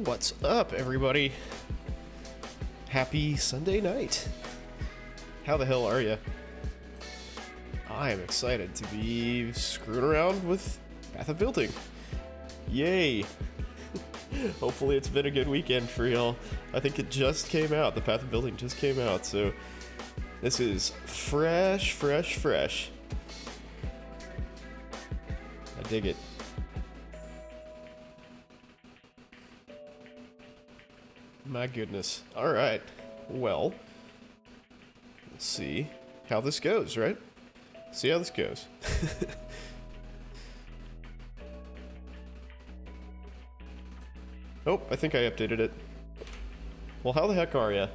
What's up, everybody? Happy Sunday night. How the hell are you? I am excited to be screwing around with Path of Building. Yay! Hopefully it's been a good weekend for y'all. I think it just came out. The Path of Building just came out, so this is fresh. I dig it. My goodness. Alright. Well, let's see how this goes, right? See how this goes. Oh, I think I updated it. Well, how the heck are ya?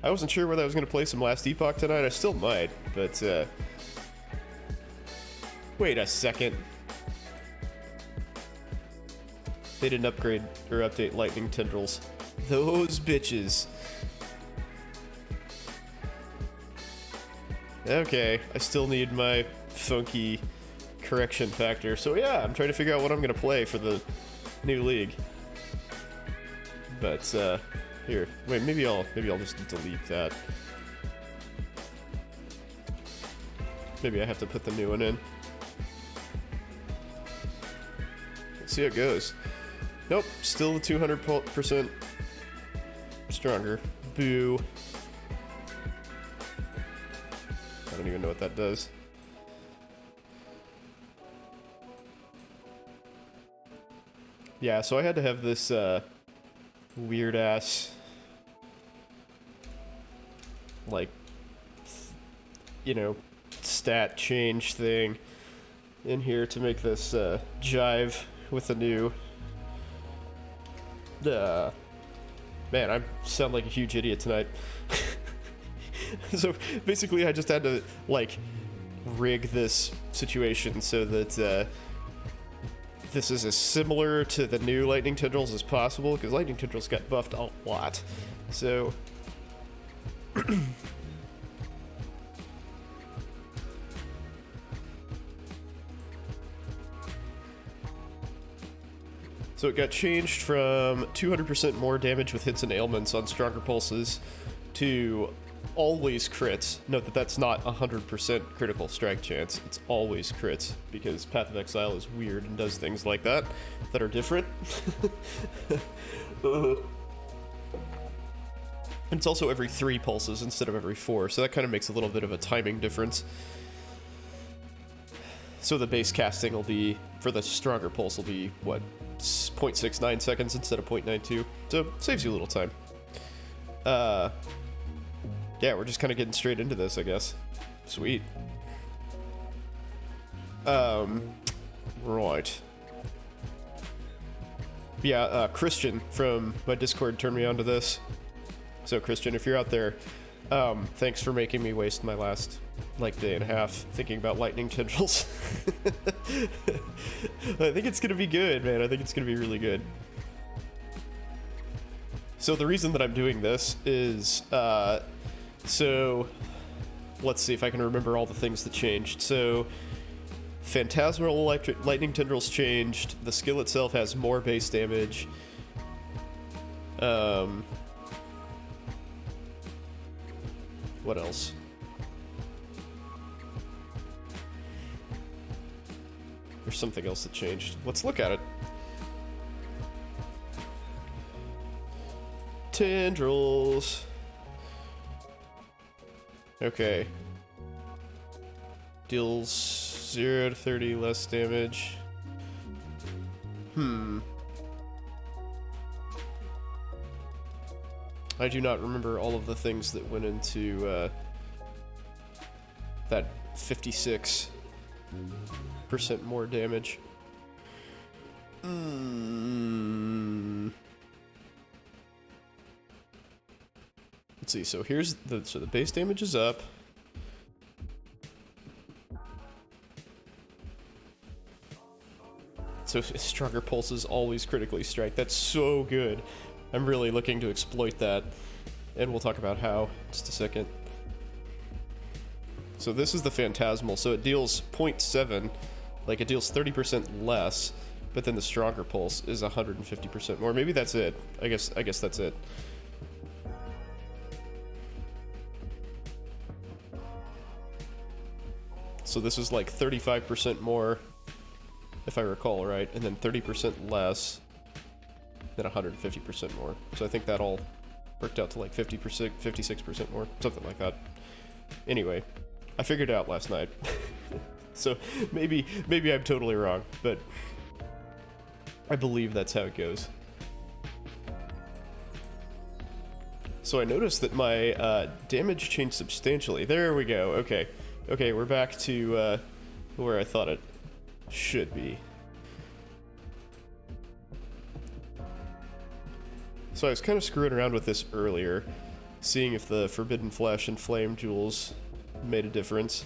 I wasn't sure whether I was going to play some Last Epoch tonight. I still might, but, wait a second. They didn't upgrade or update Lightning Tendrils. Those bitches. Okay, I still need my funky correction factor. So yeah, I'm trying to figure out what I'm going to play for the new league. But, here. Wait, maybe I'll just delete that. Maybe I have to put the new one in. Let's see how it goes. Nope, still the 200% stronger. Boo. I don't even know what that does. Yeah, so I had to have this, weird ass, like, you know, stat change thing in here to make this jive with the new. Man, I sound like a huge idiot tonight. So basically I just had to, like, rig this situation so that this is as similar to the new Lightning Tendrils as possible, because Lightning Tendrils got buffed a lot. So so it got changed from 200% more damage with hits and ailments on stronger pulses to always crits. Note that that's not 100% critical strike chance. It's always crits, because Path of Exile is weird and does things like that that are different. And it's also every 3 pulses instead of every 4, so that kind of makes a little bit of a timing difference. So the base casting will be, for the stronger pulse, will be, what, 0.69 seconds instead of 0.92, so it saves you a little time. Yeah, we're just kind of getting straight into this, I guess. Sweet. Right. Yeah, Christian from my Discord turned me on to this. So, Christian, if you're out there, thanks for making me waste my last, like, day and a half thinking about Lightning Tendrils. I think it's gonna be good, man. I think it's gonna be really good. So, the reason that I'm doing this is, so, let's see if I can remember all the things that changed. So, Phantasmal Lightning Tendrils changed. The skill itself has more base damage. What else? There's something else that changed. Let's look at it. Tendrils. Okay. Deals 0 to 30 less damage. I do not remember all of the things that went into that 56% more damage. Let's see, so here's the base damage is up. So stronger pulses always critically strike. That's so good. I'm really looking to exploit that, and we'll talk about how in just a second. So this is the Phantasmal, so it deals 0.7, like it deals 30% less, but then the stronger pulse is 150% more. Maybe that's it. I guess that's it. So this is like 35% more, if I recall right, and then 30% less than 150% more. So I think that all worked out to like 50%, 56% more, something like that. Anyway, I figured it out last night. So maybe I'm totally wrong, but I believe that's how it goes. So I noticed that my damage changed substantially. There we go. Okay. Okay, we're back to where I thought it should be. So I was kind of screwing around with this earlier, seeing if the Forbidden Flesh and Flame Jewels made a difference.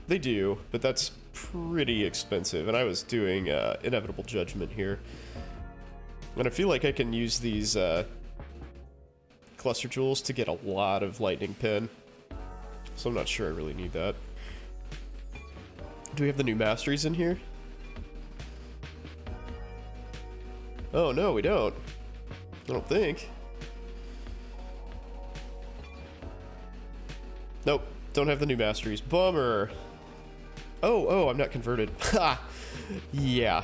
They do, but that's pretty expensive, and I was doing Inevitable Judgment here. And I feel like I can use these Cluster Jewels to get a lot of Lightning Pin. So I'm not sure I really need that. Do we have the new masteries in here? Oh, no, we don't. I don't think. Nope, don't have the new masteries. Bummer. Oh, I'm not converted. Ha! Yeah.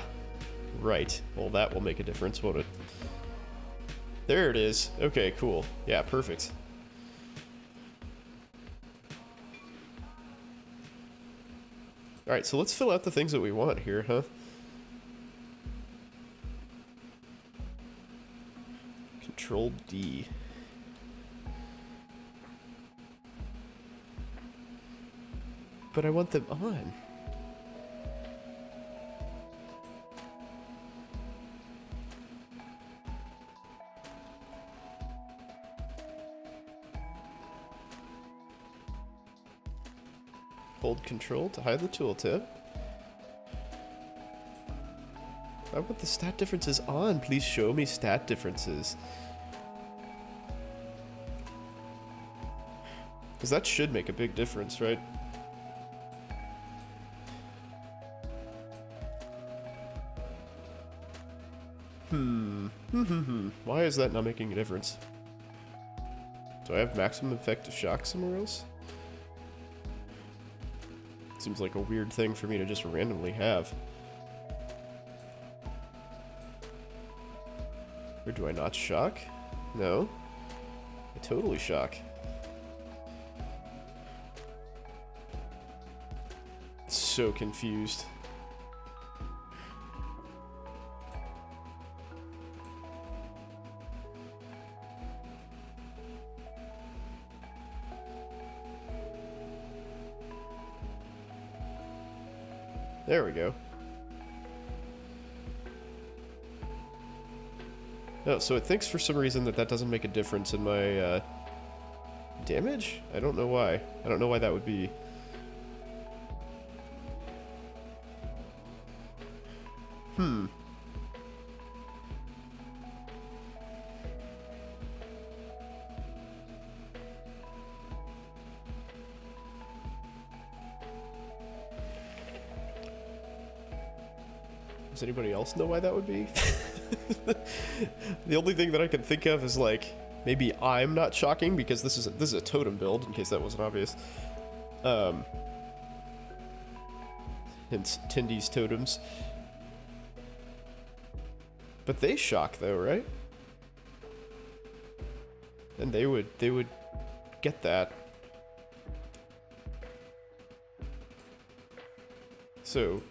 Right. Well, that will make a difference, won't it? There it is. Okay, cool. Yeah, perfect. Alright, so let's fill out the things that we want here, huh? Control D. But I want them on. Hold control to hide the tooltip. I want the stat differences on. Please show me stat differences. Because that should make a big difference, right? Why is that not making a difference? Do I have maximum effective shock somewhere else? Seems like a weird thing for me to just randomly have. Or do I not shock? No. I totally shock. So confused. There we go. Oh, so it thinks for some reason that doesn't make a difference in my damage? I don't know why. I don't know why that would be. Does anybody else know why that would be? The only thing that I can think of is like maybe I'm not shocking because this is a totem build, in case that wasn't obvious. Hence Tindy's totems. But they shock though, right? And they would get that. So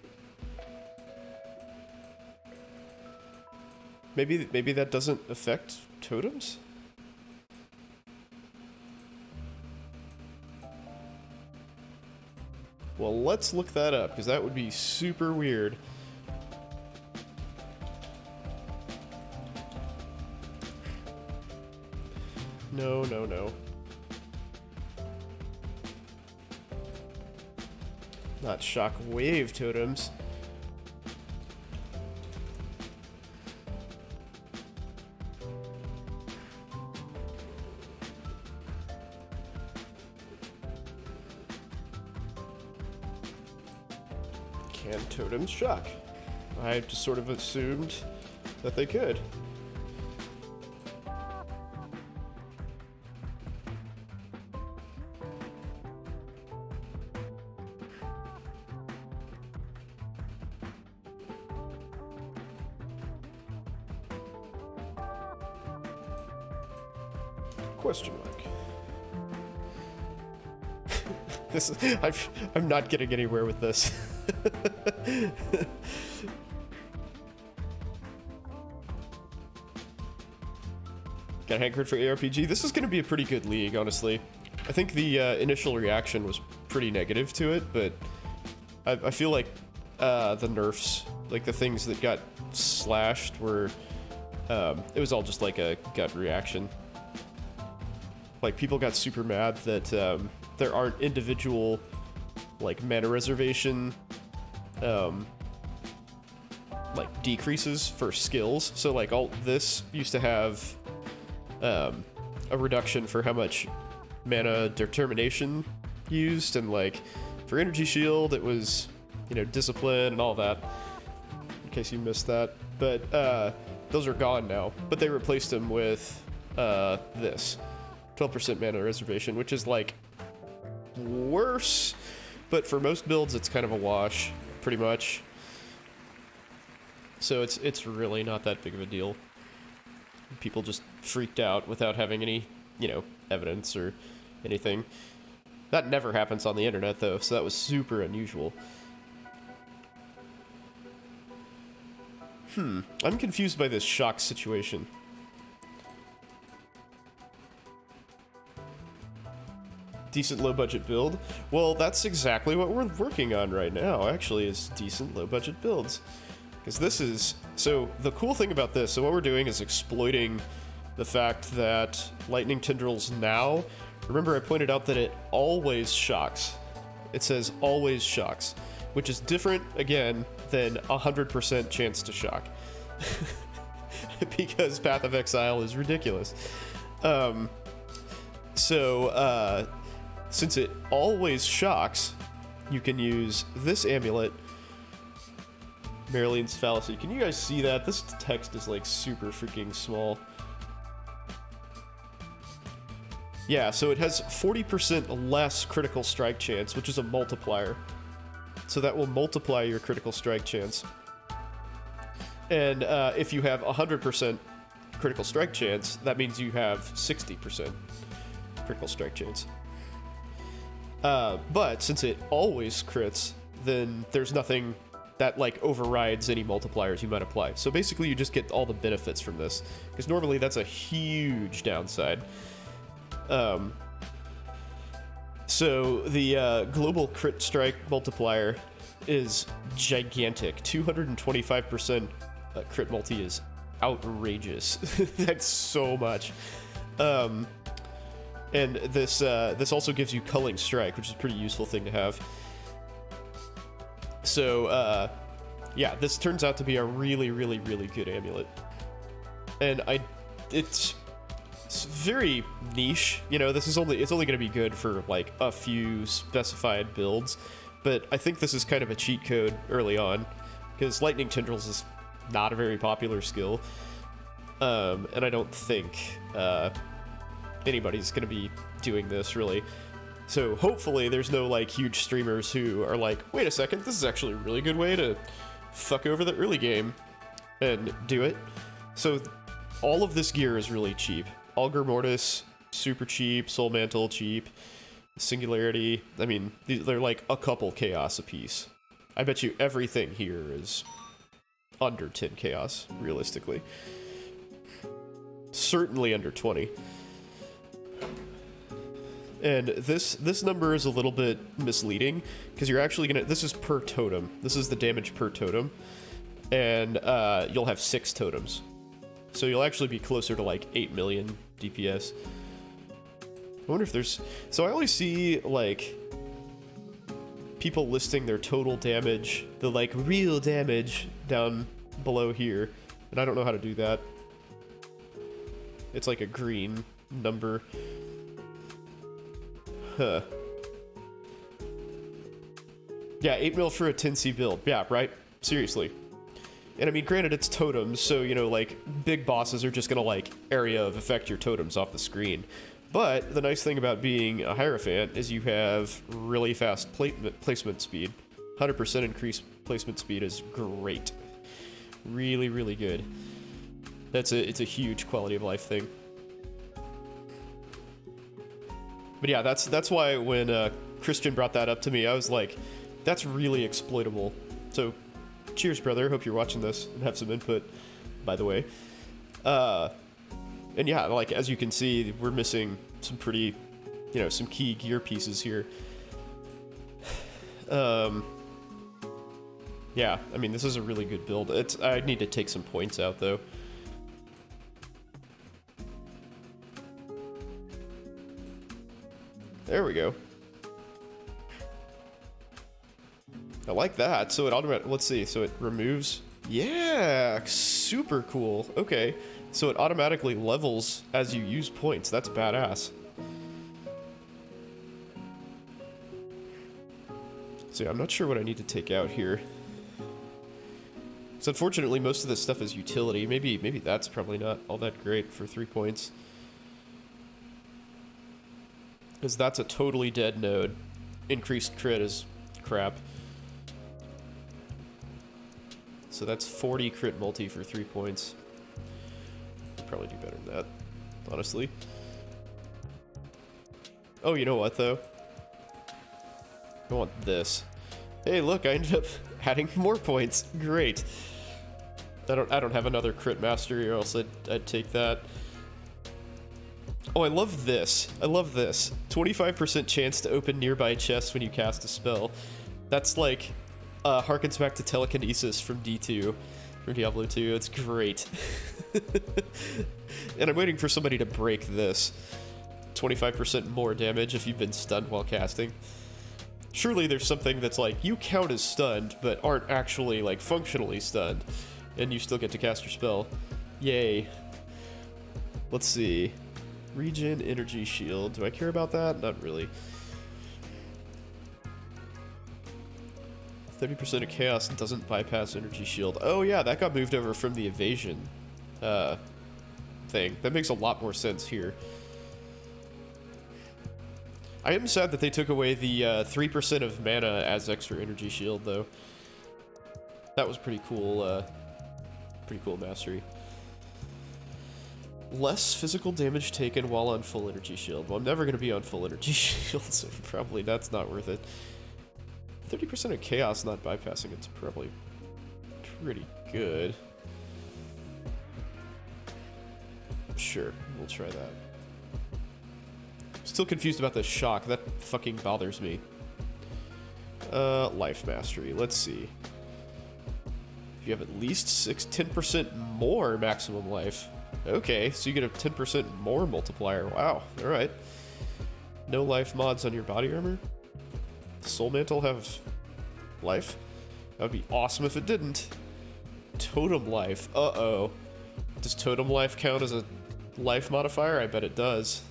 maybe that doesn't affect totems? Well, let's look that up, because that would be super weird. No, no, no. Not shock wave totems. Can totems shock? I just sort of assumed that they could. Question mark. This is, I'm not getting anywhere with this. Got hankered for ARPG. This is going to be a pretty good league, honestly. I think the initial reaction was pretty negative to it, but I feel like the nerfs, like the things that got slashed, were it was all just like a gut reaction. Like, people got super mad that there aren't individual, like, mana reservation, like, decreases for skills. So, like, all this used to have a reduction for how much mana determination used, and, like, for energy shield, it was, you know, discipline and all that, in case you missed that. But those are gone now, but they replaced them with this. 12% mana reservation, which is like worse, but for most builds it's kind of a wash, pretty much. So it's really not that big of a deal. People just freaked out without having any, you know, evidence or anything. That never happens on the internet though, so that was super unusual. I'm confused by this shock situation. Decent low-budget build. Well, that's exactly what we're working on right now, actually, is decent low-budget builds. Because this is... So, the cool thing about this, so what we're doing is exploiting the fact that Lightning Tendrils now... Remember, I pointed out that it always shocks. It says always shocks, which is different, again, than 100% chance to shock. Because Path of Exile is ridiculous. Since it always shocks, you can use this amulet, Marilyn's Fallacy. Can you guys see that? This text is like super freaking small. Yeah, so it has 40% less critical strike chance, which is a multiplier. So that will multiply your critical strike chance. And if you have 100% critical strike chance, that means you have 60% critical strike chance. But since it always crits, then there's nothing that, like, overrides any multipliers you might apply. So basically you just get all the benefits from this, because normally that's a huge downside. So the global crit strike multiplier is gigantic. 225% crit multi is outrageous. That's so much. And this also gives you Culling Strike, which is a pretty useful thing to have. So, yeah, this turns out to be a really, really, really good amulet. And it's very niche. You know, it's only going to be good for, like, a few specified builds. But I think this is kind of a cheat code early on, because Lightning Tendrils is not a very popular skill. And I don't think... anybody's gonna be doing this, really. So hopefully there's no, like, huge streamers who are like, wait a second, this is actually a really good way to fuck over the early game and do it. So all of this gear is really cheap. Augur Mortis, super cheap. Soul Mantle, cheap. Singularity, I mean, they're like a couple chaos apiece. I bet you everything here is under 10 chaos, realistically. Certainly under 20. And this number is a little bit misleading, because you're actually gonna... This is per totem. This is the damage per totem. And you'll have 6 totems. So you'll actually be closer to like 8 million DPS. I wonder if there's... So I always see, like, people listing their total damage, the, like, real damage down below here. And I don't know how to do that. It's like a green number. Huh. Yeah, 8 mil for a 10C build. Yeah, right? Seriously. And I mean, granted, it's totems, so, you know, like, big bosses are just gonna, like, area of effect your totems off the screen. But the nice thing about being a Hierophant is you have really fast placement speed. 100% increased placement speed is great. Really, really good. It's a huge quality of life thing. But yeah, that's why when Christian brought that up to me, I was like, that's really exploitable. So, cheers, brother. Hope you're watching this and have some input, by the way. And yeah, like, as you can see, we're missing some pretty, you know, some key gear pieces here. Yeah, I mean, this is a really good build. I need to take some points out, though. There we go. I like that. So it automatically, let's see, so it removes, yeah, super cool. Okay, so it automatically levels as you use points. That's badass. So yeah, I'm not sure what I need to take out here. So unfortunately, most of this stuff is utility. Maybe that's probably not all that great for 3 points. Because that's a totally dead node. Increased crit is crap. So that's 40 crit multi for 3 points. Probably do better than that, honestly. Oh, you know what, though? I want this. Hey, look, I ended up adding more points. Great. I don't have another crit mastery, or else I'd take that. Oh, I love this. I love this. 25% chance to open nearby chests when you cast a spell. That's like, harkens back to telekinesis from D2, from Diablo 2. It's great. And I'm waiting for somebody to break this. 25% more damage if you've been stunned while casting. Surely there's something that's like, you count as stunned, but aren't actually, like, functionally stunned. And you still get to cast your spell. Yay. Let's see. Regen, energy shield. Do I care about that? Not really. 30% of chaos doesn't bypass energy shield. Oh yeah, that got moved over from the evasion thing. That makes a lot more sense here. I am sad that they took away the 3% of mana as extra energy shield, though. That was pretty cool mastery. Less physical damage taken while on full energy shield. Well, I'm never going to be on full energy shield, so probably that's not worth it. 30% of chaos not bypassing it's probably pretty good. Sure, we'll try that. Still confused about the shock. That fucking bothers me. Life mastery. Let's see. If you have at least 10% more maximum life. Okay, so you get a 10% more multiplier. Wow, alright. No life mods on your body armor? Soul Mantle have life? That would be awesome if it didn't. Totem life. Uh-oh. Does totem life count as a life modifier? I bet it does.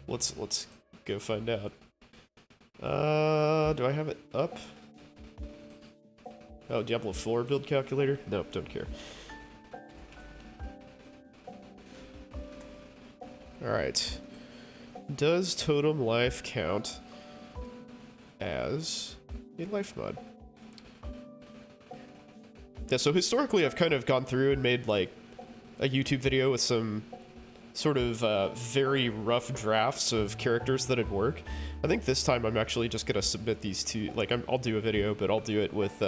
Let's go find out. Do I have it up? Oh, Diablo 4 build calculator? Nope, don't care. Alright. Does totem life count as a life mod? Yeah, so historically I've kind of gone through and made like a YouTube video with some sort of very rough drafts of characters that'd work. I think this time I'm actually just gonna submit these two, like I'll do a video, but I'll do it with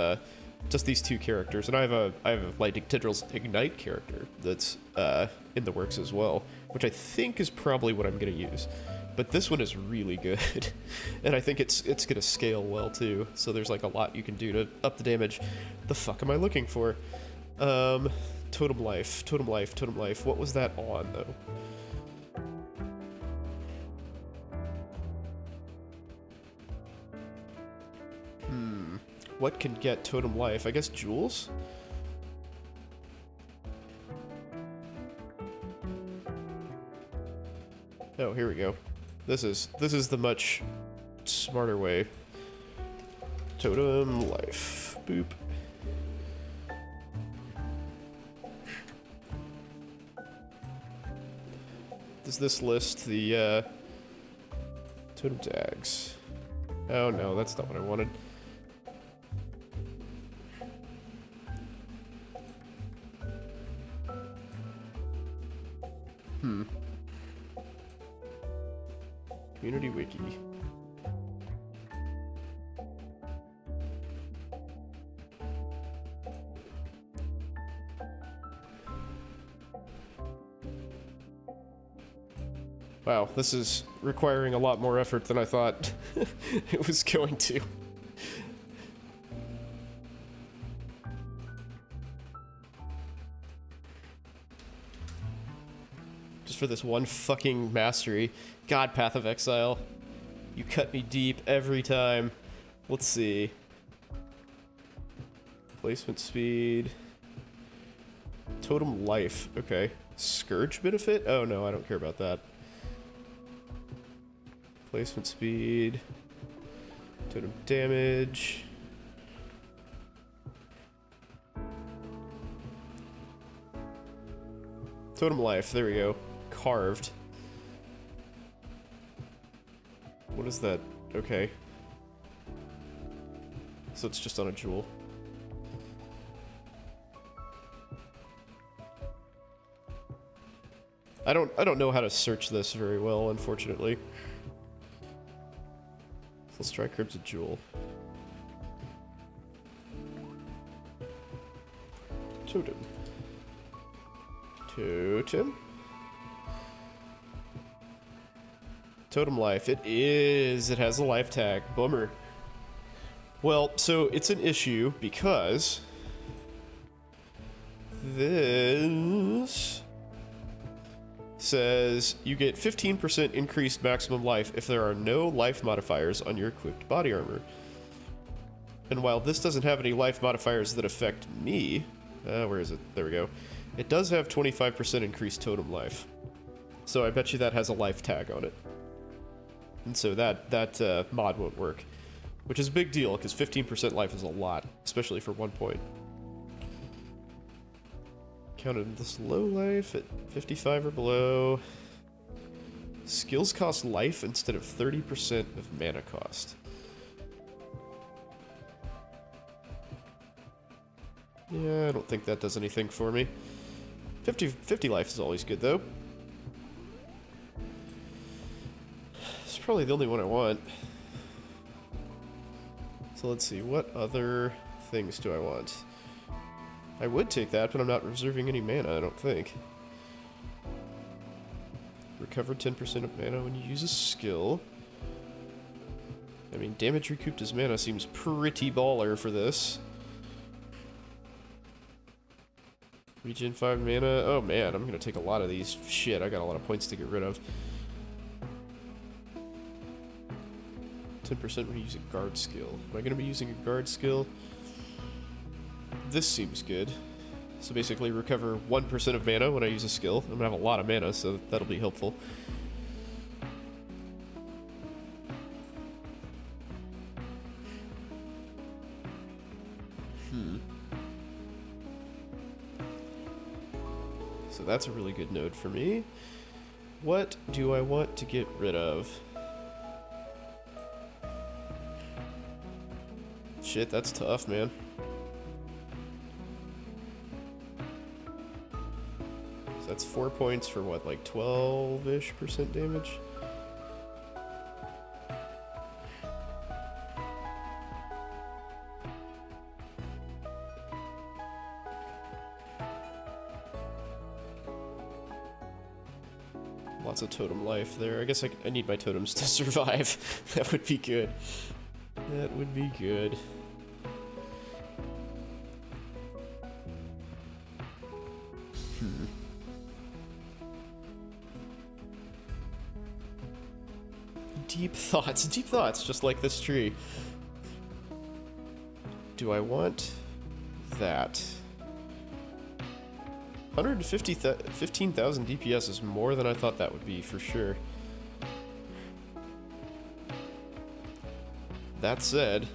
just these two characters. And I have a Lightning Tendrils Ignite character that's in the works as well, which I think is probably what I'm gonna use. But this one is really good, and I think it's gonna scale well too. So there's like a lot you can do to up the damage. The fuck am I looking for? Totem life, totem life, totem life. What was that on though? What can get totem life? I guess jewels? Oh, here we go. This is the much smarter way. Totem life. Boop. Does this list the totem tags? Oh no, that's not what I wanted. Community wiki. Wow, this is requiring a lot more effort than I thought it was going to. Just for this one fucking mastery. God, Path of Exile. You cut me deep every time. Let's see. Placement speed. Totem life. Okay. Scourge benefit? Oh no, I don't care about that. Placement speed. Totem damage. Totem life, there we go. Carved. What is that? Okay. So it's just on a jewel. I don't know how to search this very well, unfortunately. Let's try Cryptid Jewel. Totem. Totem. Totem life. It is. It has a life tag. Bummer. Well, so it's an issue because this says you get 15% increased maximum life if there are no life modifiers on your equipped body armor. And while this doesn't have any life modifiers that affect me, where is it? There we go. It does have 25% increased totem life. So I bet you that has a life tag on it. And so that mod won't work. Which is a big deal, because 15% life is a lot, especially for 1 point. Counted this low life at 55 or below. Skills cost life instead of 30% of mana cost. Yeah, I don't think that does anything for me. 50 life is always good, though. It's probably the only one I want. So let's see, what other things do I want? I would take that, but I'm not reserving any mana, I don't think. Recover 10% of mana when you use a skill. I mean, damage recouped as mana seems pretty baller for this. Regen 5 mana. Oh man, I'm gonna take a lot of these. Shit, I got a lot of points to get rid of. 10% when you use a guard skill. Am I gonna be using a guard skill? This seems good. So basically recover 1% of mana when I use a skill. I'm gonna have a lot of mana, so that'll be helpful. So that's a really good node for me. What do I want to get rid of? Shit, that's tough, man. So that's 4 points for what, like 12-ish% damage? Lots of totem life there. I guess I need my totems to survive. That would be good. That would be good. Deep thoughts, just like this tree. Do I want that? 15,000 DPS is more than I thought that would be, for sure. That said,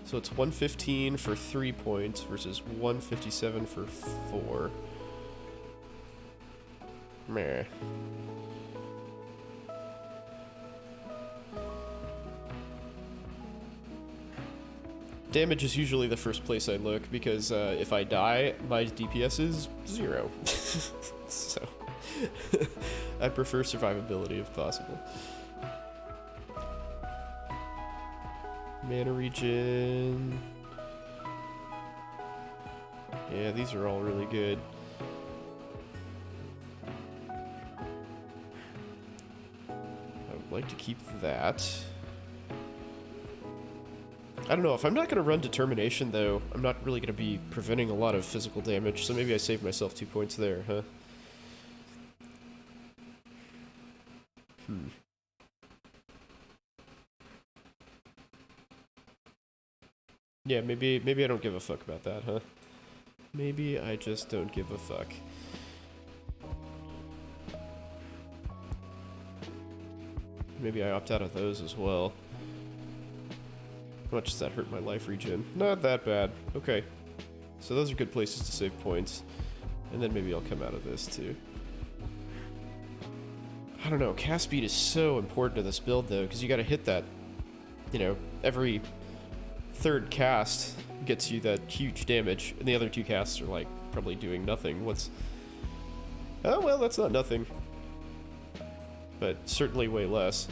so it's 115 for 3 points versus 157 for 4. Meh. Damage is usually the first place I look, because if I die, my DPS is 0. So, I prefer survivability if possible. Mana regen. Yeah, these are all really good. I would like to keep that. I don't know, if I'm not going to run Determination, though, I'm not really going to be preventing a lot of physical damage, so maybe I save myself 2 points there, huh? Yeah, maybe I don't give a fuck about that, huh? Maybe I just don't give a fuck. Maybe I opt out of those as well. How much does that hurt my life regen? Not that bad. Okay. So those are good places to save points. And then maybe I'll come out of this too. I don't know, cast speed is so important to this build though, because you gotta hit that, you know, every third cast gets you that huge damage, and the other 2 casts are like probably doing nothing. What's... Oh well, that's not nothing. But certainly way less.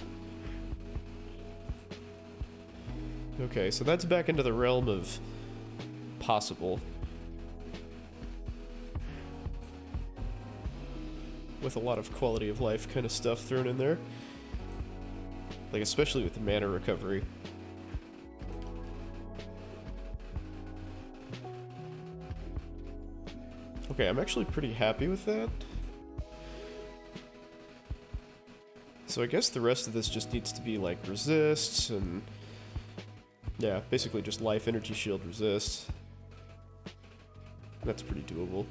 Okay, so that's back into the realm of possible. With a lot of quality of life kind of stuff thrown in there. Like, especially with the mana recovery. Okay, I'm actually pretty happy with that. So I guess the rest of this just needs to be like resists and... Yeah, basically just life, energy, shield, resist. That's pretty doable.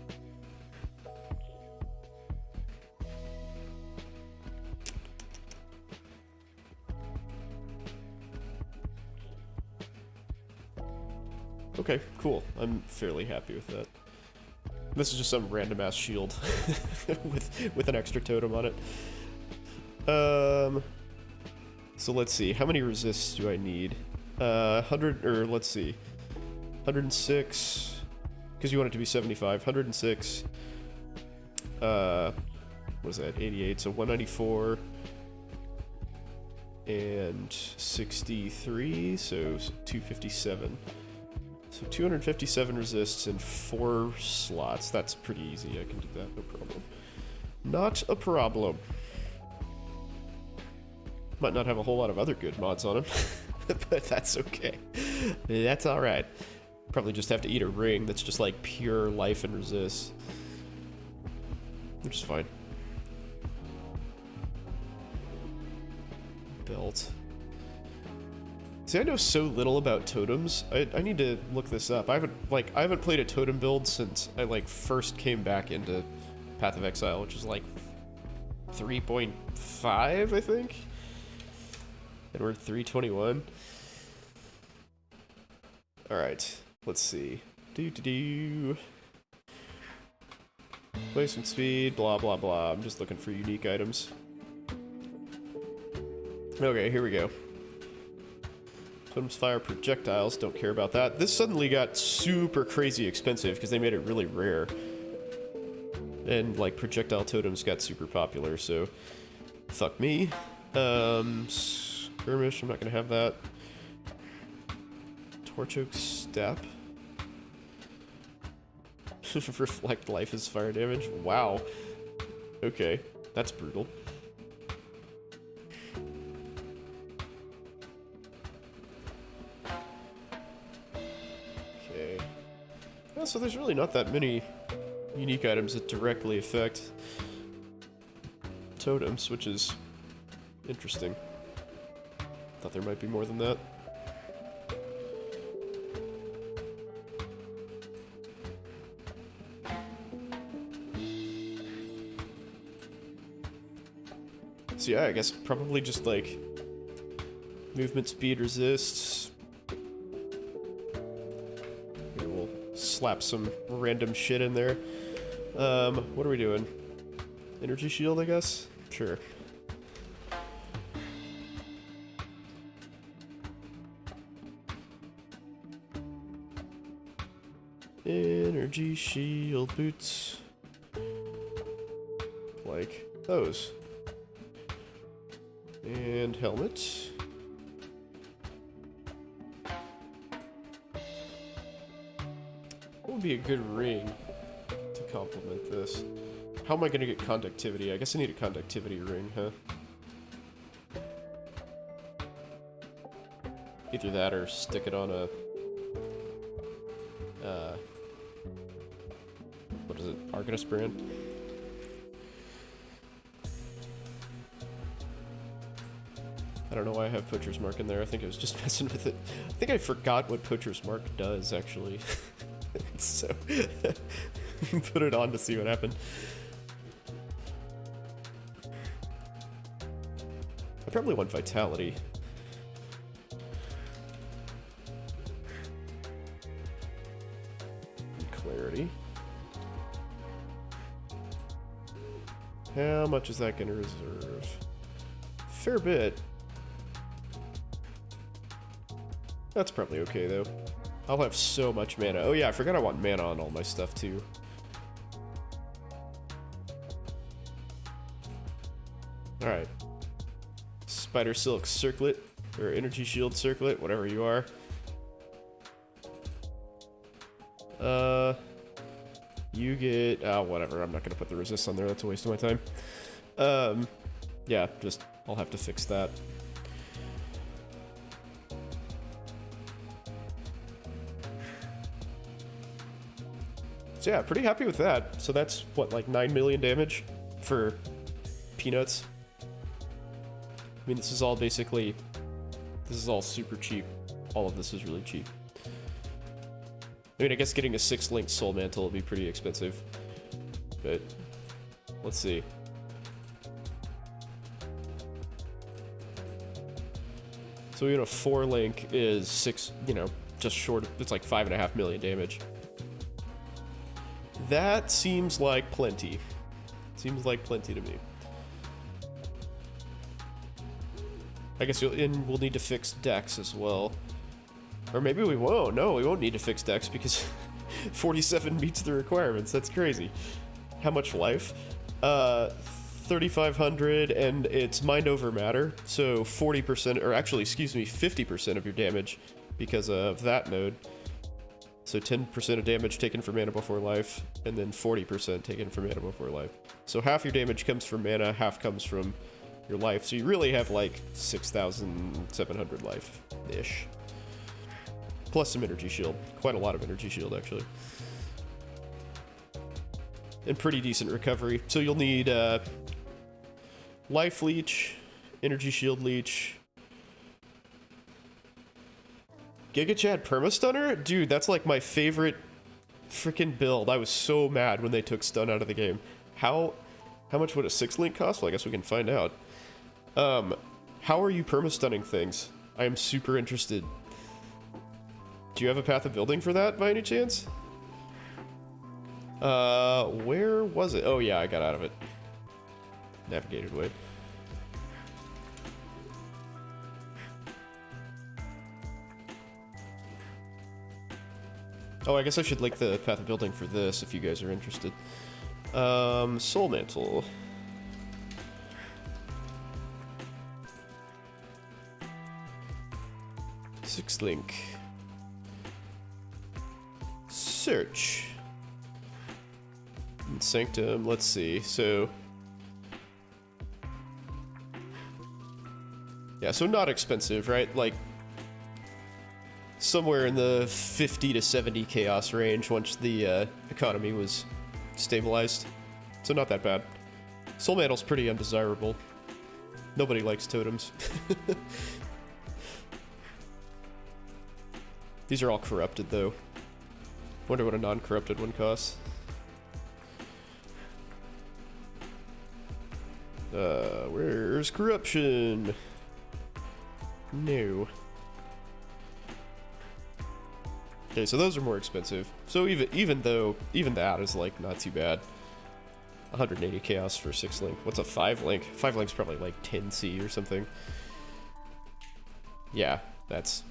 Okay, cool. I'm fairly happy with that. This is just some random ass shield with an extra totem on it. So let's see, how many resists do I need? 100, or let's see, 106, because you want it to be 75, 106, what is that, 88, so 194, and 63, so 257. So 257 resists in 4 slots. That's pretty easy, I can do that, no problem. Not a problem. Might not have a whole lot of other good mods on him. But that's okay. That's alright. Probably just have to eat a ring that's just like pure life and resist. Which is fine. Belt. See, I know so little about totems. I need to look this up. I haven't played a totem build since I like first came back into Path of Exile, which is like 3.5, I think. And we're 321. Alright, let's see. Placement speed, blah blah blah. I'm just looking for unique items. Okay, here we go. Totems fire projectiles, don't care about that. This suddenly got super crazy expensive because they made it really rare. And like projectile totems got super popular, so fuck me. Skirmish, I'm not gonna have that. Torch Oak Step. Reflect life as fire damage. Wow. Okay, that's brutal. Okay. Yeah, so there's really not that many unique items that directly affect totems, which is interesting. Thought there might be more than that. So yeah, I guess probably just like movement speed resists. Maybe we'll slap some random shit in there. What are we doing? Energy shield, I guess? Sure. Energy shield boots. Like those. And helmet. What would be a good ring to complement this? How am I going to get conductivity? I guess I need a conductivity ring, huh? Either that or stick it on a... what is it? Arcanus brand? I don't know why I have Poacher's Mark in there. I think I was just messing with it. I think I forgot what Poacher's Mark does, actually. So, put it on to see what happened. I probably want Vitality. Clarity. How much is that going to reserve? Fair bit. That's probably okay, though. I'll have so much mana. Oh yeah, I forgot I want mana on all my stuff, too. Alright. Spider Silk Circlet, or Energy Shield Circlet, whatever you are. You get... oh, whatever, I'm not gonna put the resist on there, that's a waste of my time. Yeah, just... I'll have to fix that. So yeah, pretty happy with that. So that's, what, like 9 million damage for peanuts? I mean, this is all basically... this is all super cheap. All of this is really cheap. I mean, I guess getting a 6-link Soul Mantle will be pretty expensive. But, let's see. So even a 4-link is 6, you know, just short, it's like 5.5 million damage. That seems like plenty. Seems like plenty to me. I guess we'll need to fix Dex as well. Or maybe we won't. No, we won't need to fix Dex because 47 meets the requirements. That's crazy. How much life? 3,500, and it's mind over matter. So 40%, or actually, excuse me, 50% of your damage because of that node. So 10% of damage taken from mana before life, and then 40% taken from mana before life. So half your damage comes from mana, half comes from your life. So you really have like 6,700 life-ish. Plus some energy shield. Quite a lot of energy shield, actually. And pretty decent recovery. So you'll need life leech, energy shield leech, Giga Chad Permastunner? Dude, that's like my favorite freaking build. I was so mad when they took stun out of the game. How much would a 6-link cost? Well, I guess we can find out. How are you permastunning things? I am super interested. Do you have a path of building for that by any chance? Where was it? Oh yeah, I got out of it. Navigated away. Oh, I guess I should link the path of building for this if you guys are interested. Soul Mantle. Six-link. Search. And Sanctum, let's see, so... yeah, so not expensive, right? Like, somewhere in the 50 to 70 chaos range once the economy was stabilized. So not that bad. Soul Mantle's pretty undesirable. Nobody likes totems. These are all corrupted, though. Wonder what a non-corrupted one costs. Where's corruption? No. Okay, so those are more expensive. So even that is like not too bad. 180 chaos for 6 link. What's a 5 link? 5 link's probably like 10C or something. Yeah, that's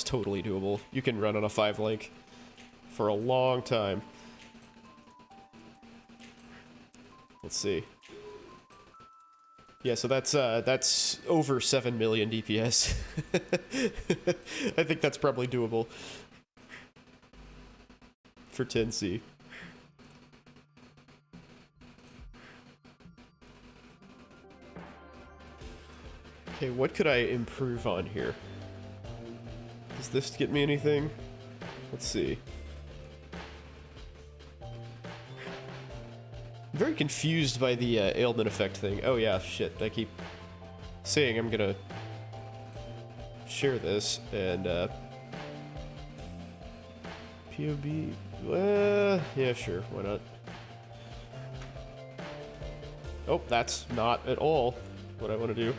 totally doable. You can run on a 5 link for a long time. Let's see. Yeah, so that's over 7 million DPS. I think that's probably doable for 10C. Okay, what could I improve on here? Does this get me anything? Let's see. I'm very confused by the ailment effect thing. Oh yeah, shit. I keep saying I'm gonna share this, and PoB... yeah, sure, why not? Oh, that's not at all what I want to do.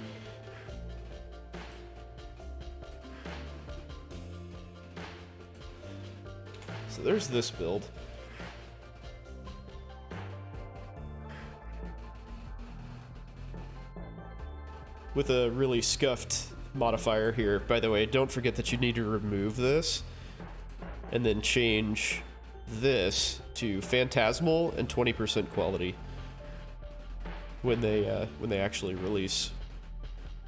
So there's this build. With a really scuffed modifier here. By the way, don't forget that you need to remove this and then change this to Phantasmal and 20% quality when they actually release,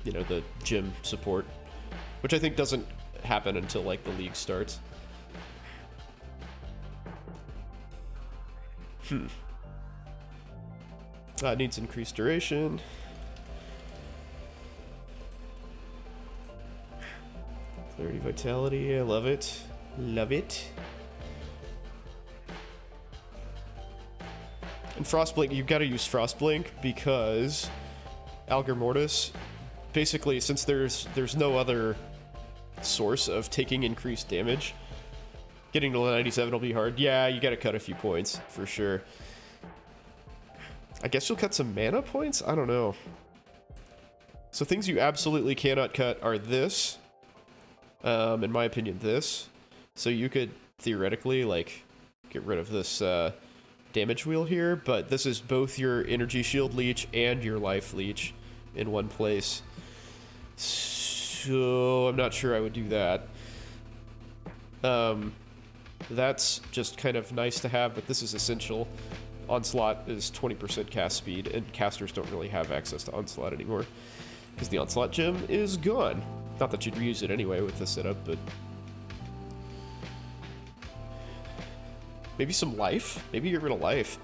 you know, the gym support, which I think doesn't happen until like the league starts. It needs increased duration. 30 vitality, I love it. Love it. And Frostblink, you've got to use Frostblink because Algar Mortis, basically, since there's no other source of taking increased damage, getting to 97 will be hard. Yeah, you got to cut a few points, for sure. I guess you'll cut some mana points? I don't know. So things you absolutely cannot cut are this. In my opinion, this. So you could theoretically, like, get rid of this damage wheel here, but this is both your energy shield leech and your life leech in one place. So I'm not sure I would do that. That's just kind of nice to have, but this is essential. Onslaught is 20% cast speed, and casters don't really have access to Onslaught anymore, because the Onslaught gem is gone. Not that you'd reuse it anyway with this setup, but... maybe some life? Maybe get rid of life.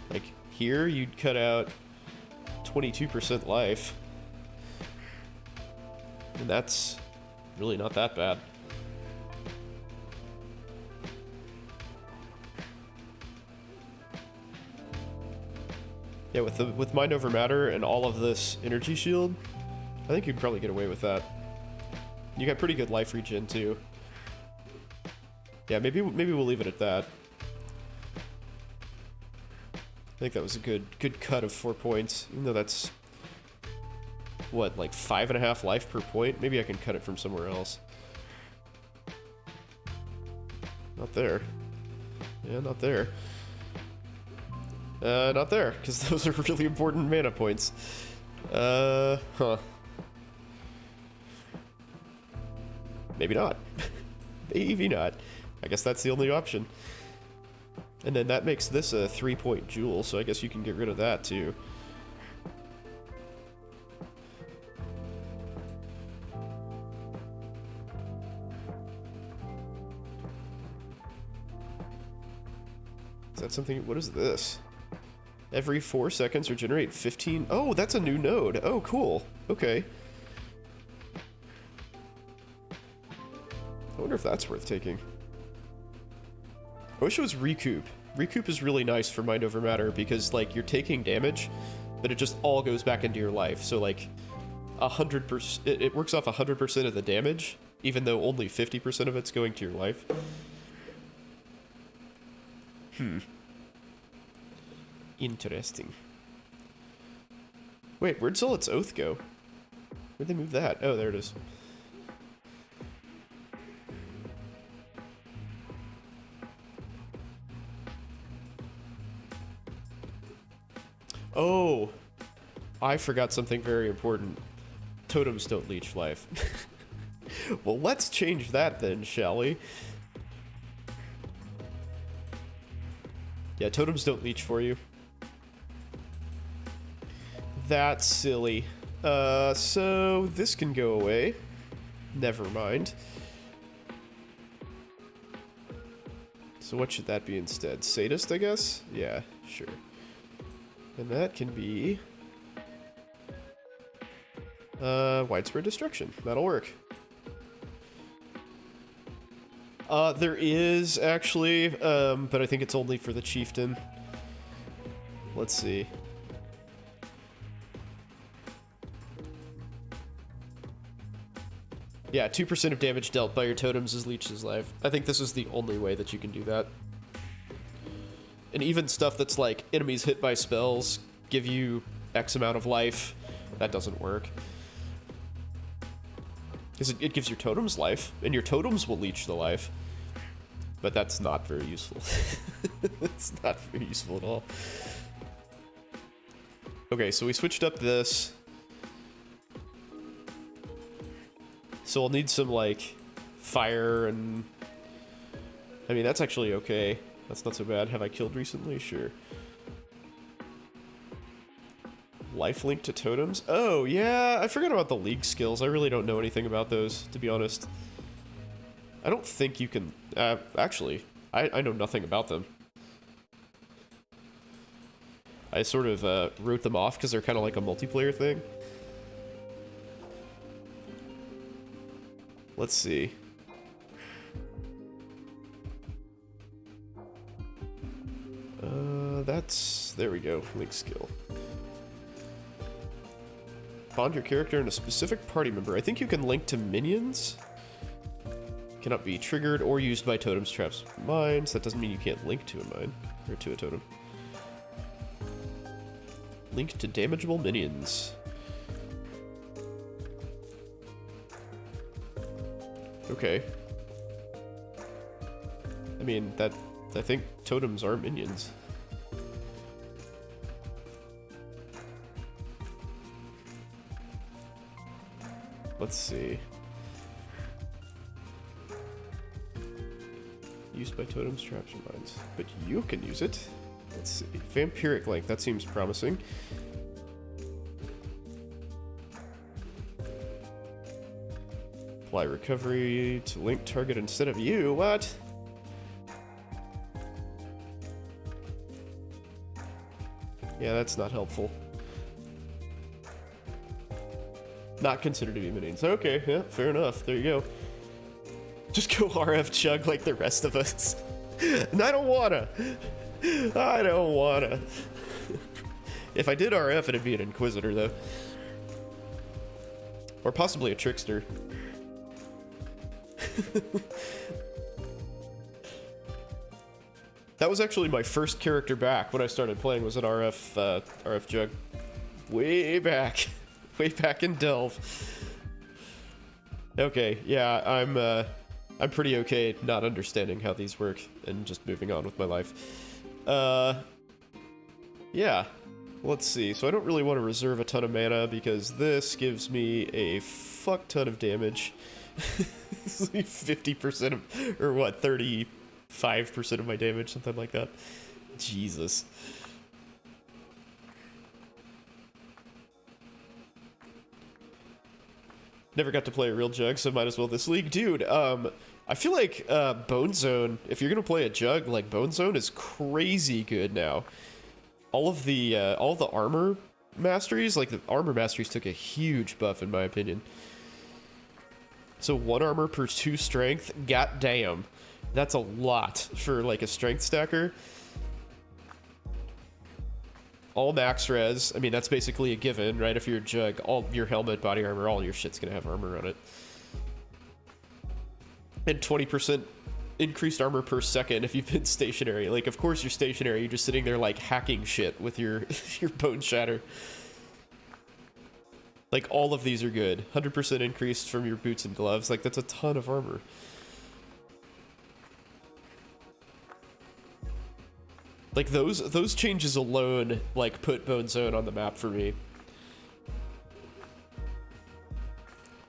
Like, here, you'd cut out 22% life. And that's really not that bad. Yeah, with Mind Over Matter and all of this energy shield, I think you'd probably get away with that. You got pretty good life regen too. Yeah, maybe we'll leave it at that. I think that was a good cut of 4 points, even though that's what, like 5.5 life per point. Maybe I can cut it from somewhere else. Not there. Yeah, not there. Not there, because those are really important mana points. Huh. Maybe not. Maybe not. I guess that's the only option. And then that makes this a 3-point jewel, so I guess you can get rid of that too. Is that something? What is this? Every 4 seconds regenerate 15. Oh, that's a new node. Oh, cool. Okay. I wonder if that's worth taking. I wish it was Recoup. Recoup is really nice for Mind Over Matter because, like, you're taking damage, but it just all goes back into your life. So, like, 100%, it works off 100% of the damage, even though only 50% of it's going to your life. Interesting. Wait, where'd Zealot's Oath go? Where'd they move that? Oh, there it is. Oh, I forgot something very important. Totems don't leech life. Well, let's change that then, shall we? Yeah, totems don't leech for you. That's silly. So this can go away. Never mind. So what should that be instead? Sadist, I guess? Yeah, sure. And that can be... widespread destruction. That'll work. There is, actually, but I think it's only for the chieftain. Let's see. Yeah, 2% of damage dealt by your totems is leeches life. I think this is the only way that you can do that. And even stuff that's like, enemies hit by spells give you X amount of life. That doesn't work. Because it gives your totems life, and your totems will leech the life. But that's not very useful. It's not very useful at all. Okay, so we switched up this. So we'll need some, like, fire and... I mean, that's actually okay. That's not so bad. Have I killed recently? Sure. Lifelink to totems? Oh, yeah, I forgot about the league skills. I really don't know anything about those, to be honest. I don't think you can... actually, I know nothing about them. I sort of wrote them off because they're kind of like a multiplayer thing. Let's see. That's... there we go. Link skill. Bond your character and a specific party member. I think you can link to minions. Cannot be triggered or used by totems, traps, mines. That doesn't mean you can't link to a mine. Or to a totem. Link to damageable minions. Okay. I mean, I think totems are minions. Let's see. Used by totems, traps, or mines. But you can use it. Let's see. Vampiric Link, that seems promising. Apply recovery to link target instead of you. What? Yeah, that's not helpful. Not considered to be minions. Okay, yeah, fair enough. There you go. Just go RF chug like the rest of us. And I don't wanna. I don't wanna. If I did RF, it'd be an Inquisitor, though. Or possibly a Trickster. That was actually my first character back when I started playing, was an RF Jug. Way back. Way back in Delve. Okay, yeah, I'm pretty okay not understanding how these work and just moving on with my life. Yeah. Let's see. So I don't really want to reserve a ton of mana because this gives me a fuck ton of damage. 50% of, or what, 35% of my damage, something like that. Jesus. Never got to play a real jug, so might as well this league. Dude, I feel like Bone Zone, if you're gonna play a jug, like Bone Zone is crazy good now. All of the armor masteries, like the armor masteries took a huge buff in my opinion. So 1 armor per 2 strength, goddamn. That's a lot for like a strength stacker. All max res, I mean that's basically a given, right? If you're a jug, all your helmet, body armor, all your shit's gonna have armor on it. And 20% increased armor per second if you've been stationary. Like, of course you're stationary, you're just sitting there like hacking shit with your your bone shatter. Like, all of these are good. 100% increased from your boots and gloves, like that's a ton of armor. Like, those changes alone, like, put Bone Zone on the map for me.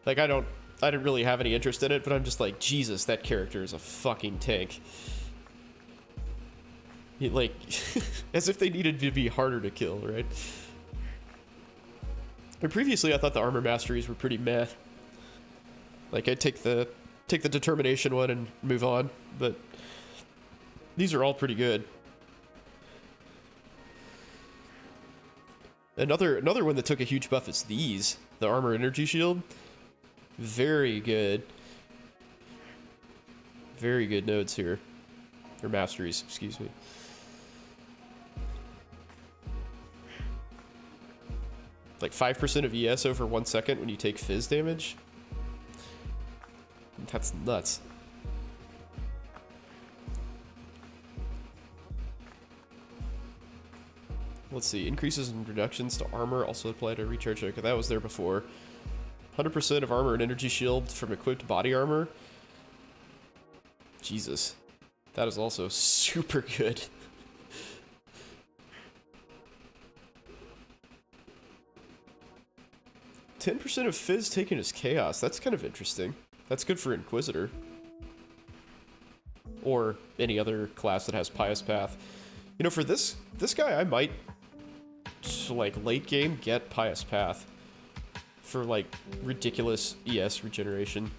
Like, I didn't really have any interest in it, but I'm just like, Jesus, that character is a fucking tank. Like, as if they needed to be harder to kill, right? But previously, I thought the armor masteries were pretty meh. Like, I'd take the determination one and move on, but these are all pretty good. Another one that took a huge buff is these. The armor energy shield. Very good. Very good nodes here. Or masteries, excuse me. Like 5% of ES over 1 second when you take fizz damage. That's nuts. Let's see. Increases and reductions to armor also apply to recharge. Okay, that was there before. 100% of armor and energy shield from equipped body armor. Jesus. That is also super good. 10% of fizz taken as chaos. That's kind of interesting. That's good for Inquisitor. Or any other class that has Pious Path. You know, for this guy, I might, like, late game get Pious Path for, like, ridiculous ES regeneration.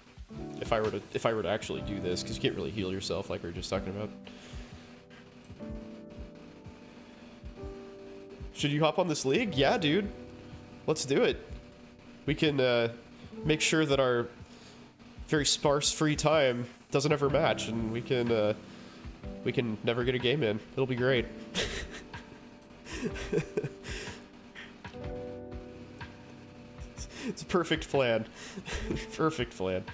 If I were to actually do this, because you can't really heal yourself like we were just talking about. Should you hop on this league? Yeah, dude. Let's do it. We can make sure that our very sparse free time doesn't ever match, and we can never get a game in. It'll be great. It's a perfect plan. Perfect plan.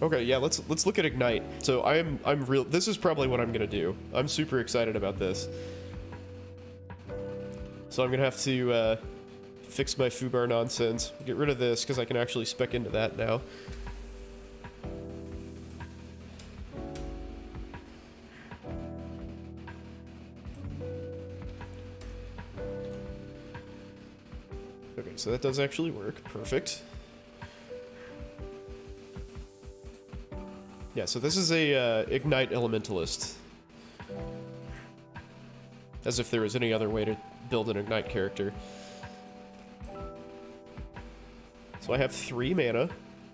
Okay, yeah, let's look at Ignite. So I'm real. This is probably what I'm gonna do. I'm super excited about this. So I'm gonna have to fix my foobar nonsense. Get rid of this because I can actually spec into that now. Okay, so that does actually work. Perfect. Yeah, so this is a Ignite Elementalist. As if there was any other way to build an Ignite character. So I have 3 mana.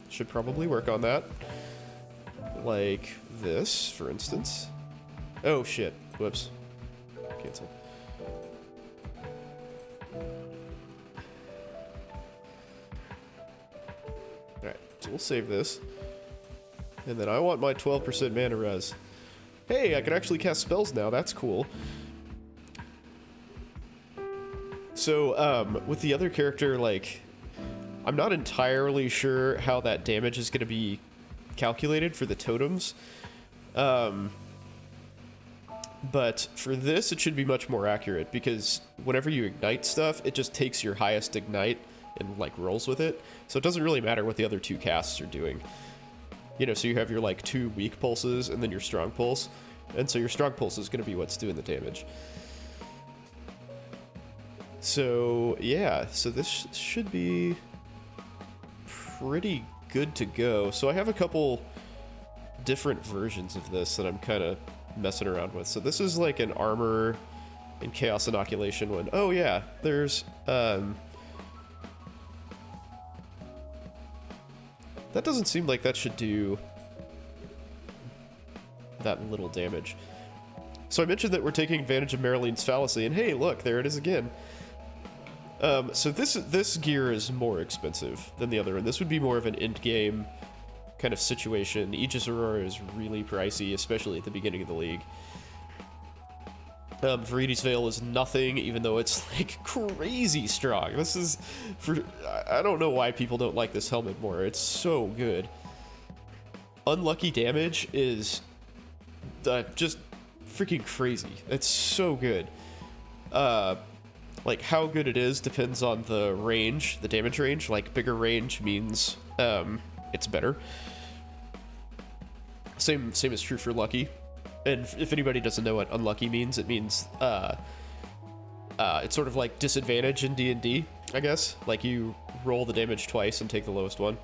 Should probably work on that. Like this, for instance. Oh, shit. Whoops. Cancel. Alright, so we'll save this. And then I want my 12% mana res. Hey, I can actually cast spells now. That's cool. So, with the other character, like, I'm not entirely sure how that damage is going to be calculated for the totems. But for this, it should be much more accurate, because whenever you ignite stuff, it just takes your highest ignite and, like, rolls with it. So it doesn't really matter what the other 2 casts are doing. You know, so you have your, like, 2 weak pulses and then your strong pulse. And so your strong pulse is going to be what's doing the damage. So, yeah. So this should be pretty good to go. So I have a couple different versions of this that I'm kind of messing around with. So this is, like, an armor and chaos inoculation one. Oh, yeah. There's, that doesn't seem like that should do that little damage. So I mentioned that we're taking advantage of Maralene's fallacy, and hey, look, there it is again. So this gear is more expensive than the other, and this would be more of an end-game kind of situation. Aegis Aurora is really pricey, especially at the beginning of the league. Viridi's Veil is nothing, even though it's, like, crazy strong. This is, I don't know why people don't like this helmet more. It's so good. Unlucky damage is just freaking crazy. It's so good. Like, how good it is depends on the range, the damage range. Like, bigger range means it's better. Same is true for Lucky. And if anybody doesn't know what unlucky means, it means it's sort of like disadvantage in D&D, I guess. Like you roll the damage twice and take the lowest one.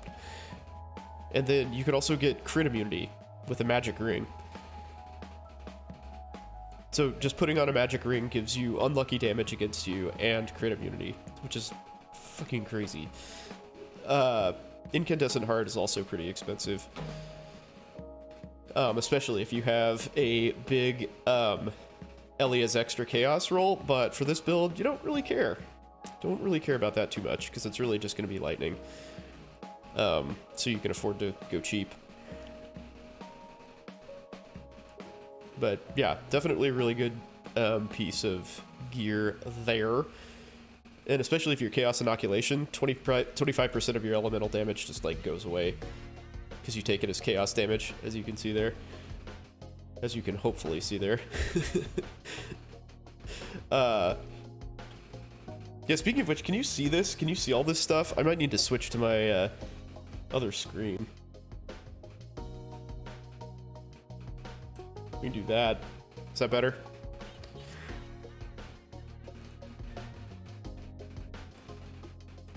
And then you can also get crit immunity with a magic ring. So just putting on a magic ring gives you unlucky damage against you and crit immunity, which is fucking crazy. Incandescent Heart is also pretty expensive. Especially if you have a big Elia's extra chaos roll, but for this build, you don't really care. Don't really care about that too much, because it's really just going to be lightning. So you can afford to go cheap. But yeah, definitely a really good piece of gear there. And especially if you're Chaos Inoculation, 25% of your elemental damage just like goes away. Because you take it as Chaos damage, as you can see there. As you can hopefully see there. Yeah, speaking of which, can you see this? Can you see all this stuff? I might need to switch to my other screen. We can do that. Is that better?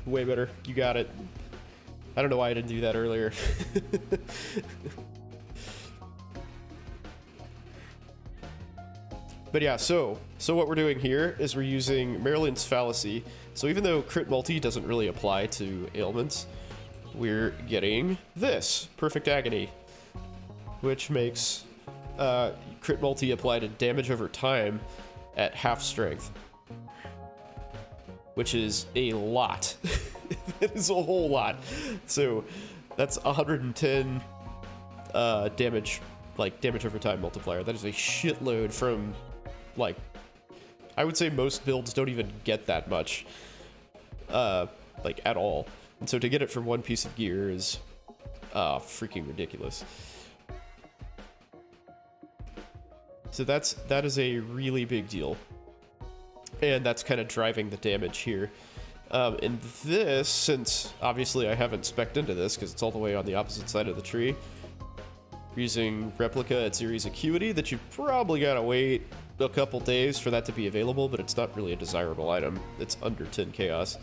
Way better. You got it. I don't know why I didn't do that earlier. But yeah, so what we're doing here is we're using Maryland's Fallacy. So even though crit multi doesn't really apply to ailments, we're getting this, Perfect Agony, which makes crit multi apply to damage over time at half strength, which is a lot. It is a whole lot. So that's 110 damage, like damage over time multiplier. That is a shitload from, like, I would say most builds don't even get that much, like at all. And so to get it from one piece of gear is freaking ridiculous. So that is a really big deal. And that's kind of driving the damage here. And this, since obviously I haven't spec'd into this because it's all the way on the opposite side of the tree, we're using Replica at Series Acuity that you probably gotta wait a couple days for that to be available, but it's not really a desirable item. It's under 10 chaos.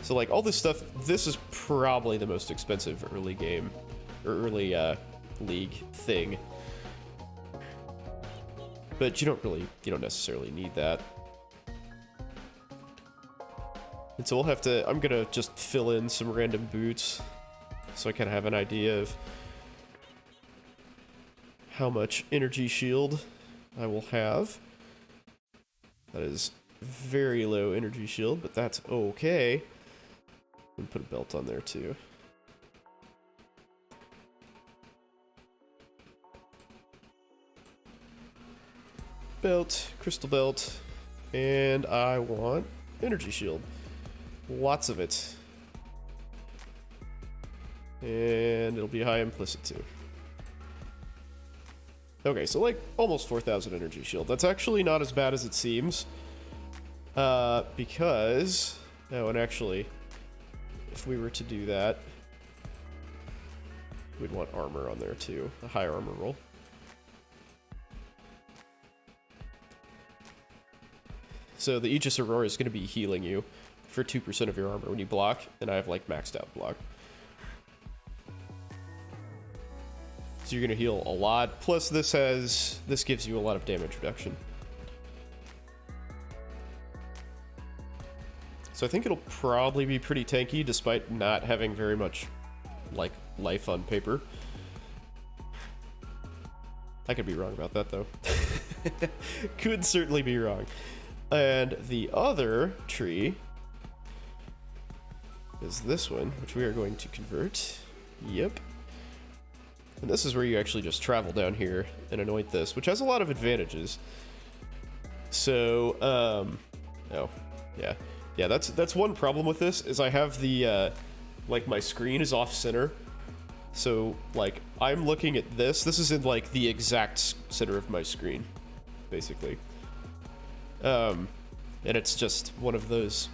So like all this stuff, this is probably the most expensive early game, or early league thing. But you don't necessarily need that. And so we'll have to, I'm gonna just fill in some random boots so I kind of have an idea of how much energy shield I will have. That is very low energy shield, but that's okay. And put a belt on there too. Belt, crystal belt, and I want energy shield. Lots of it. And it'll be high implicit too. Okay, so like almost 4,000 energy shield. That's actually not as bad as it seems. Because, oh, and actually, if we were to do that, we'd want armor on there too, a high armor roll. So the Aegis Aurora is going to be healing you for 2% of your armor when you block, and I have like maxed out block. So you're going to heal a lot, plus this gives you a lot of damage reduction. So I think it'll probably be pretty tanky despite not having very much like life on paper. I could be wrong about that though. Could certainly be wrong. And the other tree is this one, which we are going to convert. Yep. And this is where you actually just travel down here and anoint this, which has a lot of advantages. So, oh, yeah. Yeah, that's one problem with this, is I have the, like, my screen is off-center. So, like, I'm looking at this. This is in, like, the exact center of my screen, basically. And it's just one of those,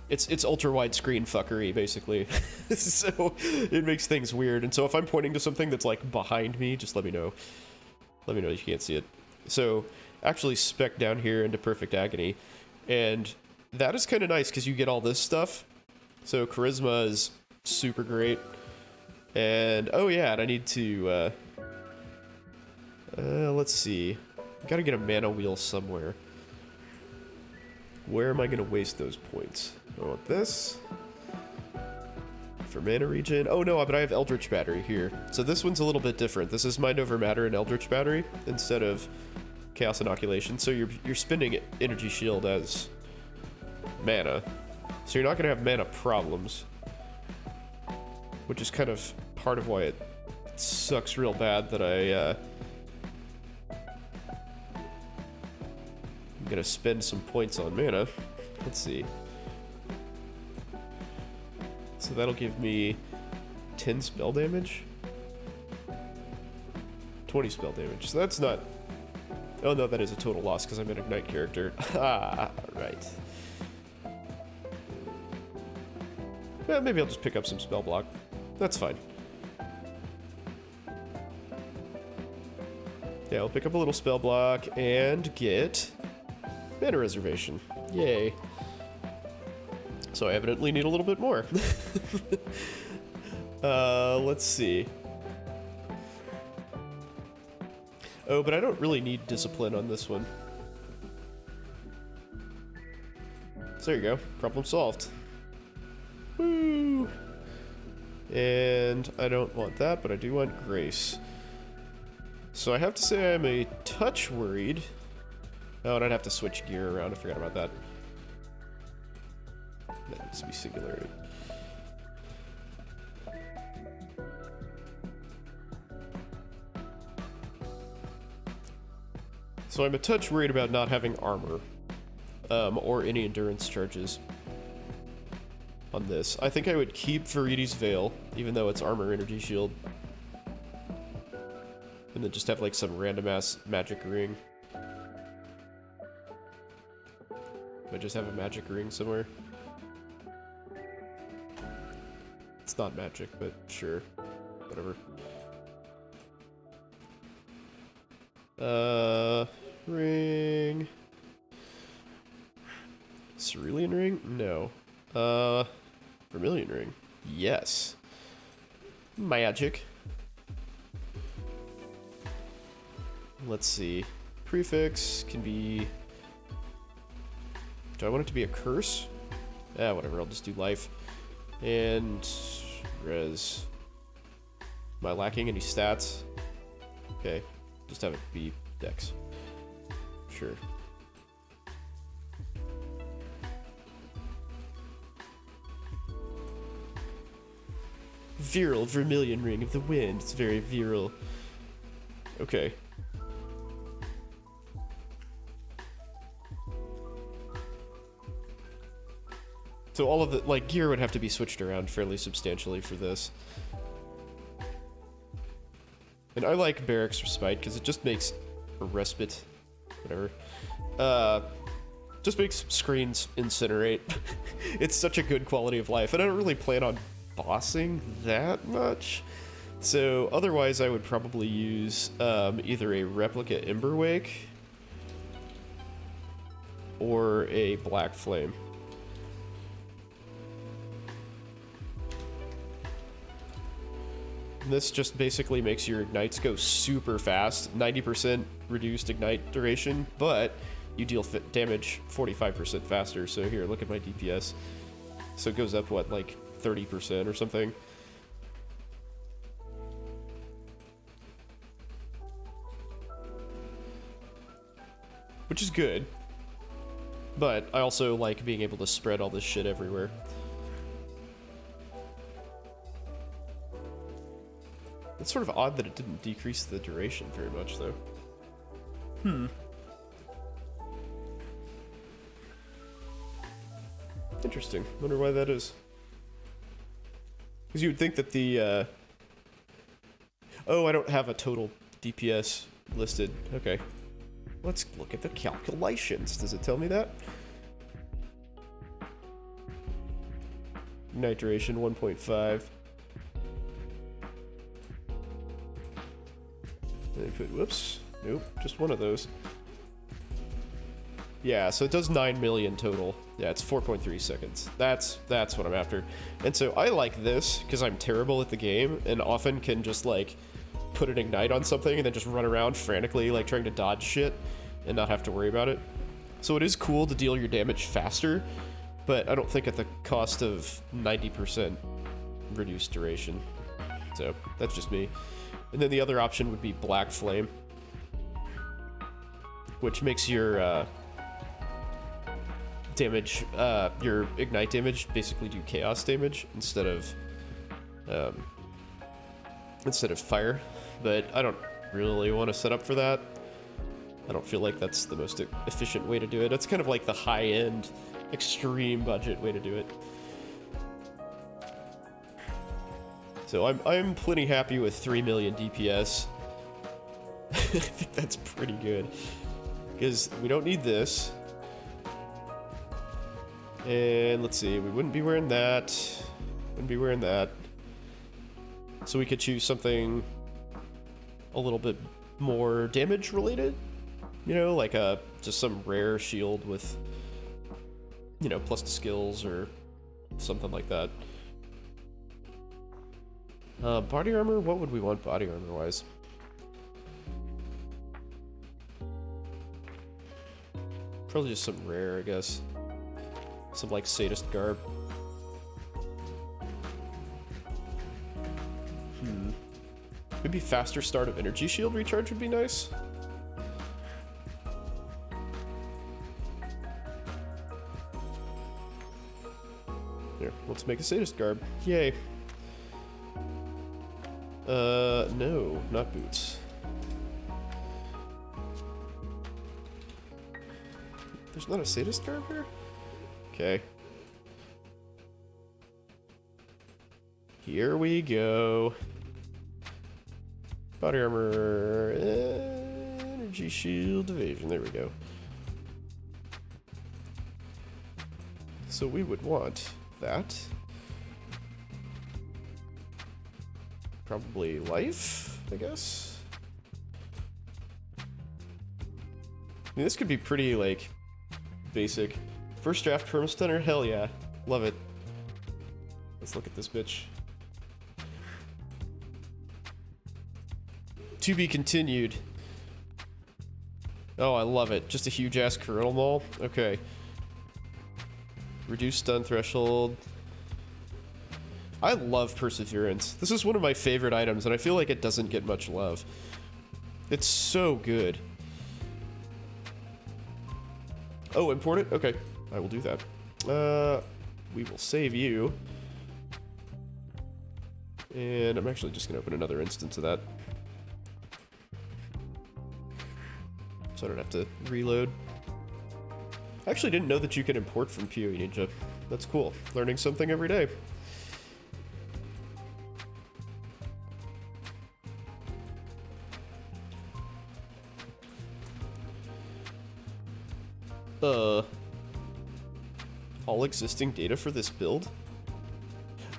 it's ultra wide screen fuckery, basically. So it makes things weird. And so if I'm pointing to something that's like behind me, just let me know. Let me know if you can't see it. So actually spec down here into Perfect Agony, and that is kind of nice because you get all this stuff. So Charisma is super great. And oh yeah, and I need to let's see. Gotta get a mana wheel somewhere. Where am I gonna waste those points? I want this for mana regen. Oh no, but I have Eldritch Battery here. So this one's a little bit different. This is Mind Over Matter and Eldritch Battery instead of Chaos Inoculation. So you're spending Energy Shield as mana. So you're not gonna have mana problems, which is kind of part of why it sucks real bad that I'm gonna spend some points on mana. Let's see. So that'll give me 10 spell damage, 20 spell damage. So that's not. Oh no, that is a total loss because I'm an Ignite character. Ah, right. Yeah, maybe I'll just pick up some spell block. That's fine. Yeah, I'll pick up a little spell block and get mana reservation. Yay. So I evidently need a little bit more. Let's see. Oh, but I don't really need discipline on this one. So there you go. Problem solved. Woo! And I don't want that, but I do want grace. So I have to say I'm a touch worried. Oh, and I'd have to switch gear around. I forgot about that. That needs to be singularity. So I'm a touch worried about not having armor. Or any endurance charges on this. I think I would keep Viridi's Veil, even though it's armor energy shield. And then just have like some random ass magic ring. I just have a magic ring somewhere. It's not magic, but sure. Whatever. Ring. Cerulean ring? No. Vermilion ring. Yes. Magic. Let's see. Prefix can be... Do I want it to be a curse? Ah, whatever, I'll just do life. And res. Am I lacking any stats? Okay, just have it be dex. Sure. Virile Vermilion Ring of the Wind. It's very virile. Okay. So all of the, like, gear would have to be switched around fairly substantially for this. And I like Barracks Respite because it just makes a respite, whatever. Just makes screens incinerate. It's such a good quality of life, and I don't really plan on bossing that much. So otherwise I would probably use either a Replica Emberwake or a Black Flame. This just basically makes your ignites go super fast, 90% reduced ignite duration, but you deal damage 45% faster. So here, look at my DPS. So it goes up, what, like 30% or something? Which is good. But I also like being able to spread all this shit everywhere. It's sort of odd that it didn't decrease the duration very much, though. Interesting. Wonder why that is. Because you would think that the, Oh, I don't have a total DPS listed. Okay. Let's look at the calculations. Does it tell me that? Ignite duration 1.5. Then put, whoops, Nope, just one of those. Yeah, so it does 9 million total. Yeah, it's 4.3 seconds. That's what I'm after. And so I like this because I'm terrible at the game and often can just like put an ignite on something and then just run around frantically like trying to dodge shit and not have to worry about it. So it is cool to deal your damage faster, but I don't think at the cost of 90% reduced duration. So that's just me. And then the other option would be Black Flame, which makes your damage, your ignite damage basically do chaos damage instead of fire. But I don't really want to set up for that. I don't feel like that's the most efficient way to do it. That's kind of like the high-end, extreme budget way to do it. So I'm plenty happy with 3 million DPS. I think that's pretty good. Because we don't need this. And let's see, we wouldn't be wearing that. Wouldn't be wearing that. So we could choose something a little bit more damage related. You know, like just some rare shield with, you know, plus to skills or something like that. Body armor, what would we want body armor wise? Probably just some rare, I guess. Some like sadist garb. Maybe faster start of energy shield recharge would be nice. Here, let's make a sadist garb. Yay. No, not boots. There's not a sadist garb here? Okay. Here we go. Body armor, energy shield, evasion, there we go. So we would want that. Probably life, I guess. I mean, this could be pretty, like, basic. First draft permastunner, hell yeah. Love it. Let's look at this bitch. To be continued. Oh, I love it. Just a huge ass coronal maul. Okay. Reduce stun threshold. I love perseverance. This is one of my favorite items, and I feel like it doesn't get much love. It's so good. Oh, import it? Okay. I will do that. We will save you. And I'm actually just going to open another instance of that. So I don't have to reload. I actually didn't know that you could import from PoE Ninja. That's cool. Learning something every day. All existing data for this build?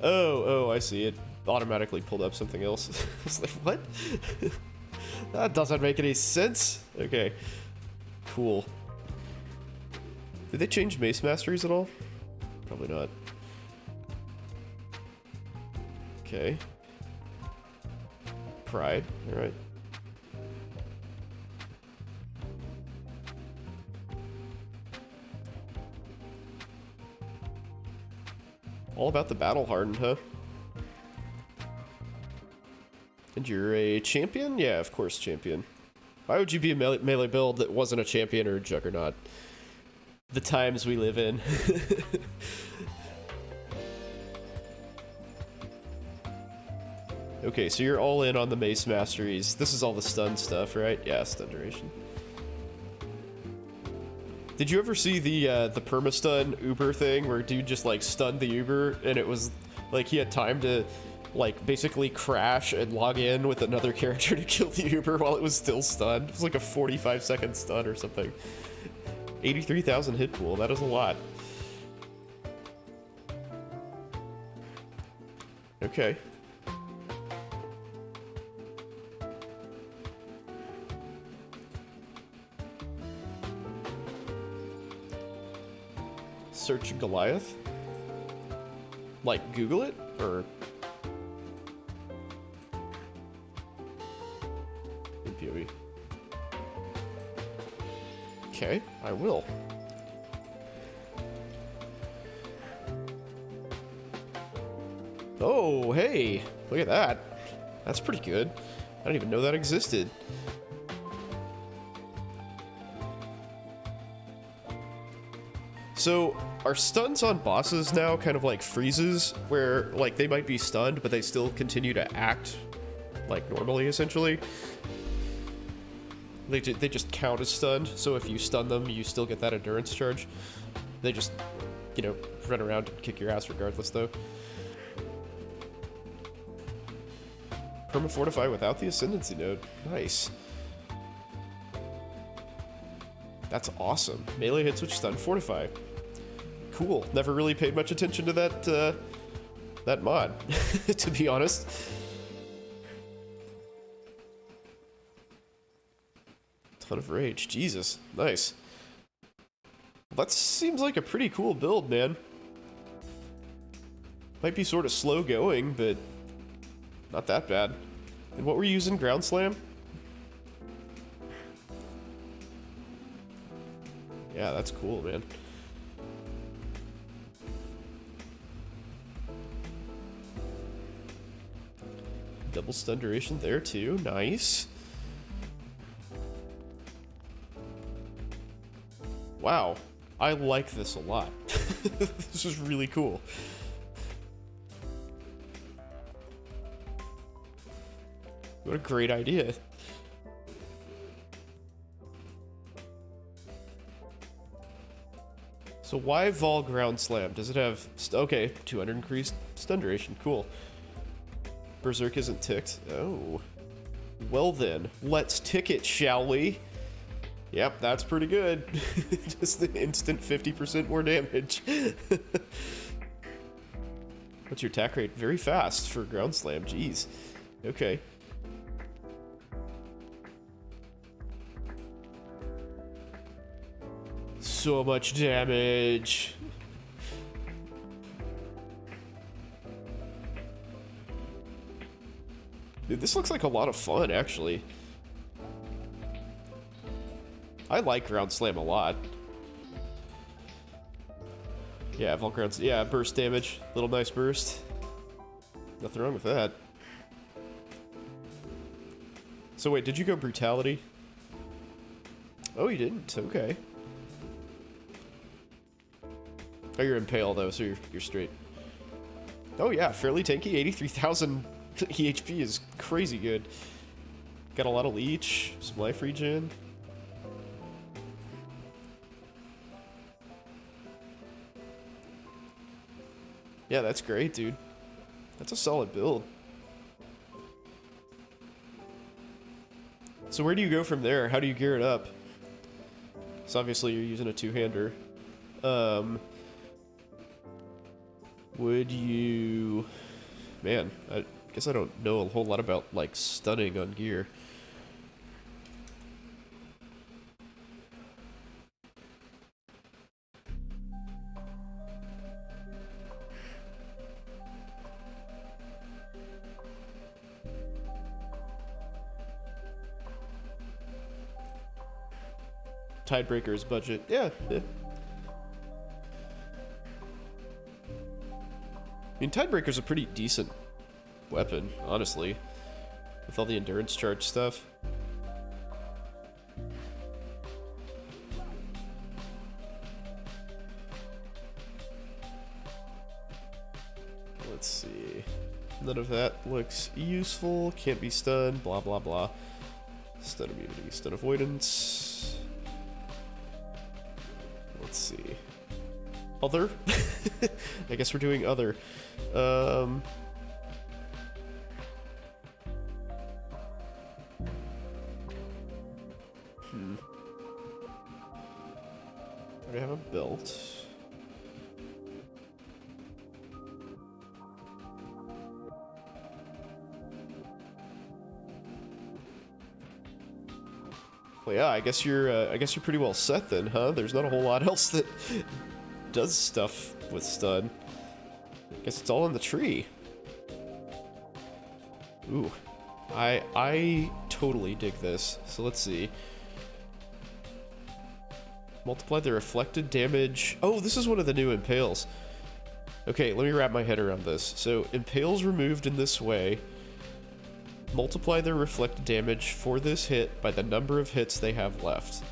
Oh, I see. It automatically pulled up something else. I was like, what? That doesn't make any sense. Okay. Cool. Did they change mace masteries at all? Probably not. Okay. Pride. Alright. All about the battle hardened, huh? And you're a champion? Yeah, of course, champion. Why would you be a melee build that wasn't a champion or a juggernaut? The times we live in. Okay, so you're all in on the mace masteries. This is all the stun stuff, right? Yeah, stun duration. Did you ever see the perma-stun Uber thing where dude just like stunned the Uber and it was like he had time to like basically crash and log in with another character to kill the Uber while it was still stunned? It was like a 45-second stun or something. 83,000 hit pool, that is a lot. Okay. Search Goliath? Like, Google it? Or... in PoB. Okay, I will. Oh, hey! Look at that. That's pretty good. I didn't even know that existed. So, are stuns on bosses now kind of like freezes, where like they might be stunned, but they still continue to act like normally, essentially? They just count as stunned, so if you stun them, you still get that endurance charge. They just, you know, run around and kick your ass regardless, though. Perma-fortify without the Ascendancy node. Nice. That's awesome. Melee hits which stun fortify. Cool. Never really paid much attention to that, that mod, to be honest. Ton of rage. Jesus. Nice. That seems like a pretty cool build, man. Might be sort of slow going, but not that bad. And what were you using? Ground Slam? Yeah, that's cool, man. Double stun duration there, too. Nice. Wow. I like this a lot. This is really cool. What a great idea. So why Vol Ground Slam? Does it have... okay, 200 increased stun duration. Cool. Berserk isn't ticked. Oh. Well then, let's tick it, shall we? Yep, that's pretty good. Just the instant 50% more damage. What's your attack rate? Very fast for Ground Slam. Jeez. Okay. So much damage. Dude, this looks like a lot of fun, actually. I like Ground Slam a lot. Yeah, Volgrounds. Yeah, burst damage. Little nice burst. Nothing wrong with that. So wait, did you go Brutality? Oh, you didn't? Okay. Oh, you're Impale, though, so you're straight. Oh, yeah, fairly tanky. 83,000 EHP is crazy good. Got a lot of leech, some life regen. Yeah, that's great, dude. That's a solid build. So where do you go from there? How do you gear it up? So obviously you're using a two-hander. Would you... Man, I guess I don't know a whole lot about, like, stunning on gear. Tidebreaker's budget. Yeah. I mean, Tidebreaker's a pretty decent weapon, honestly, with all the endurance charge stuff. Let's see. None of that looks useful. Can't be stunned. Blah, blah, blah. Stun immunity. Stun avoidance. Let's see. Other? I guess we're doing other. I have a belt. Well, yeah, I guess you're pretty well set then, huh? There's not a whole lot else that does stuff with stun. Guess it's all in the tree. Ooh. I totally dig this. So let's see. Multiply the reflected damage. Oh, this is one of the new impales. Okay, let me wrap my head around this. So, impales removed in this way multiply their reflected damage for this hit by the number of hits they have left.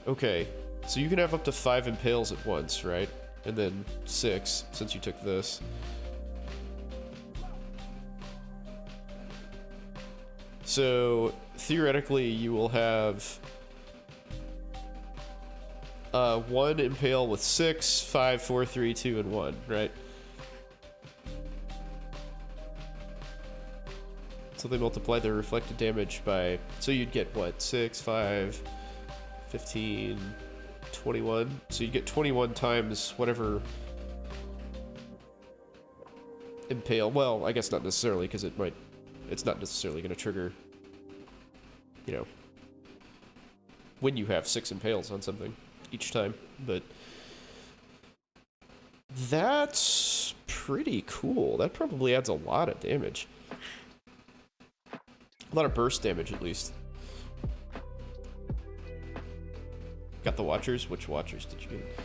Okay, so you can have up to 5 impales at once, right? And then 6, since you took this. So, theoretically, you will have 1 impale with 6, 5, 4, 3, 2, and 1, right? So they multiply their reflected damage by... So you'd get, what, 6, 5, 15, 21? So you get 21 times whatever impale... Well, I guess not necessarily, because it might... It's not necessarily going to trigger, you know, when you have 6 impales on something each time, but that's pretty cool. That probably adds a lot of damage. A lot of burst damage, at least. Got the Watchers? Which Watchers did you get?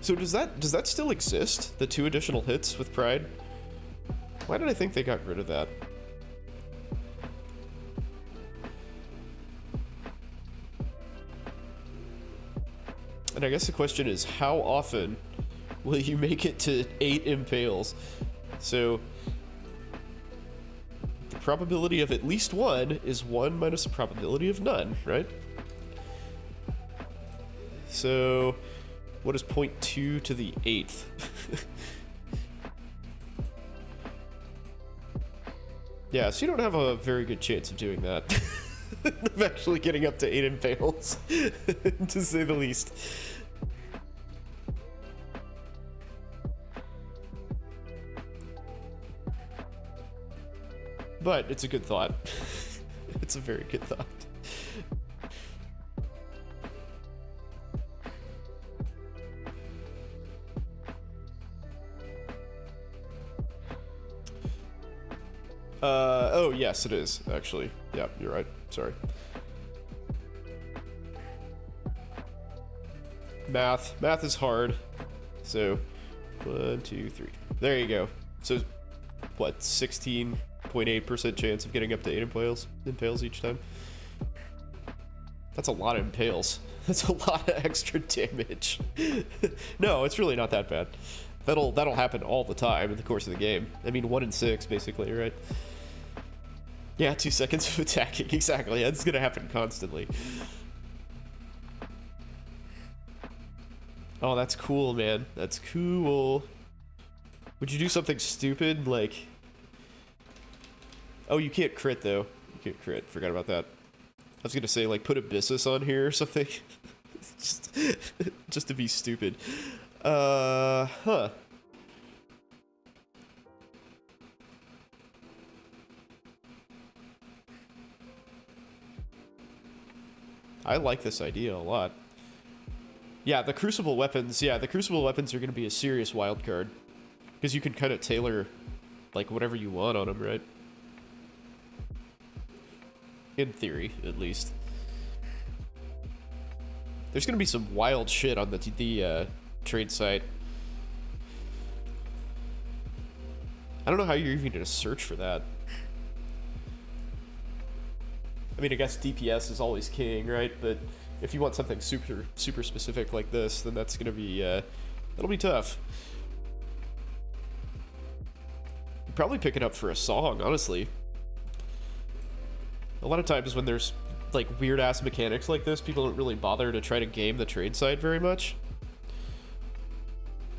So does that still exist? The 2 additional hits with Pride? Why did I think they got rid of that? And I guess the question is, how often will you make it to 8 impales? So, the probability of at least 1 is 1 minus the probability of none, right? So, what is 0.2 to the 8th? Yeah, so you don't have a very good chance of doing that. Of actually getting up to 8 impales, to say the least. But it's a good thought. It's a very good thought. Oh, yes, it is, actually. Yeah, you're right. Sorry. Math is hard. So, 1, 2, 3. There you go. So, what, 16.8% chance of getting up to 8 impales each time? That's a lot of impales. That's a lot of extra damage. No, it's really not that bad. That'll happen all the time in the course of the game. I mean, 1 in 6, basically, right? Yeah, 2 seconds of attacking, exactly. That's gonna happen constantly. Oh, that's cool, man. That's cool. Would you do something stupid, like... Oh, you can't crit, though. You can't crit. Forgot about that. I was gonna say, like, put Abyssus on here or something. just to be stupid. Huh. I like this idea a lot. Yeah, the Crucible weapons are going to be a serious wild card. Because you can kind of tailor, like, whatever you want on them, right? In theory, at least. There's going to be some wild shit on the trade site. I don't know how you're even going to search for that. I mean, I guess DPS is always king, right? But if you want something super specific like this, then that's gonna be, that'll be tough. You'd probably pick it up for a song, honestly. A lot of times when there's, like, weird-ass mechanics like this, people don't really bother to try to game the trade side very much.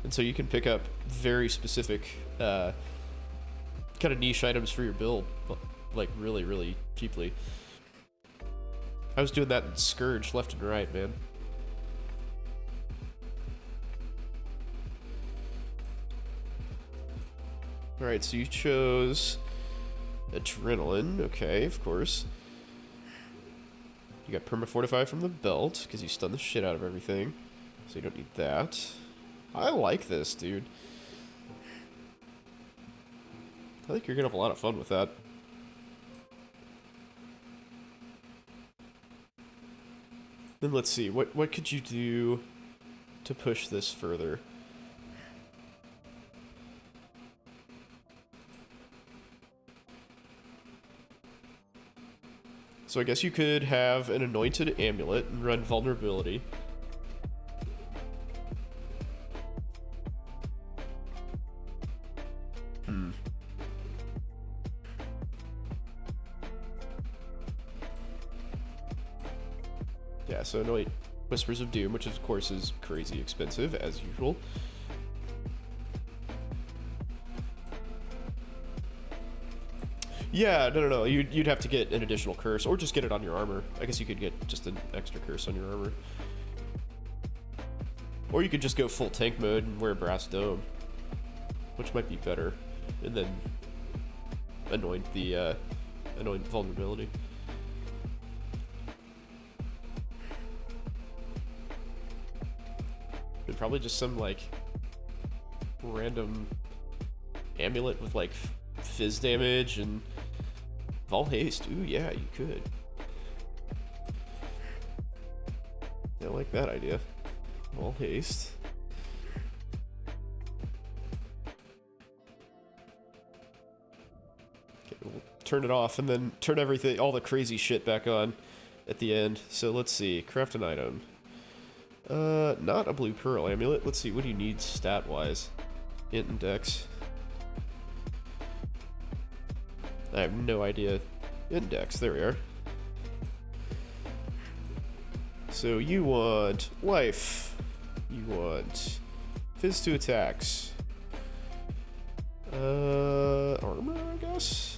And so you can pick up very specific, kind of niche items for your build, like, really, really cheaply. I was doing that in Scourge left and right, man. Alright, so you chose Adrenaline. Okay, of course. You got perma-fortify from the belt, because you stun the shit out of everything. So you don't need that. I like this, dude. I think you're gonna have a lot of fun with that. Then let's see, what could you do to push this further? So I guess you could have an anointed amulet and run vulnerability. Yeah, so anoint Whispers of Doom, which of course is crazy expensive, as usual. Yeah, no. You'd have to get an additional curse, or just get it on your armor. I guess you could get just an extra curse on your armor. Or you could just go full tank mode and wear a brass dome, which might be better, and then anoint the anoint vulnerability. And probably just some like random amulet with like fizz damage and Vol haste. Ooh, yeah, you could. I like that idea. Vol haste. Okay, we'll turn it off and then turn everything, all the crazy shit back on at the end. So let's see, craft an item. Not a blue pearl amulet. Let's see, what do you need stat-wise? Int and dex. I have no idea. Index, there we are. So you want life. You want fizz to attacks. Armor, I guess?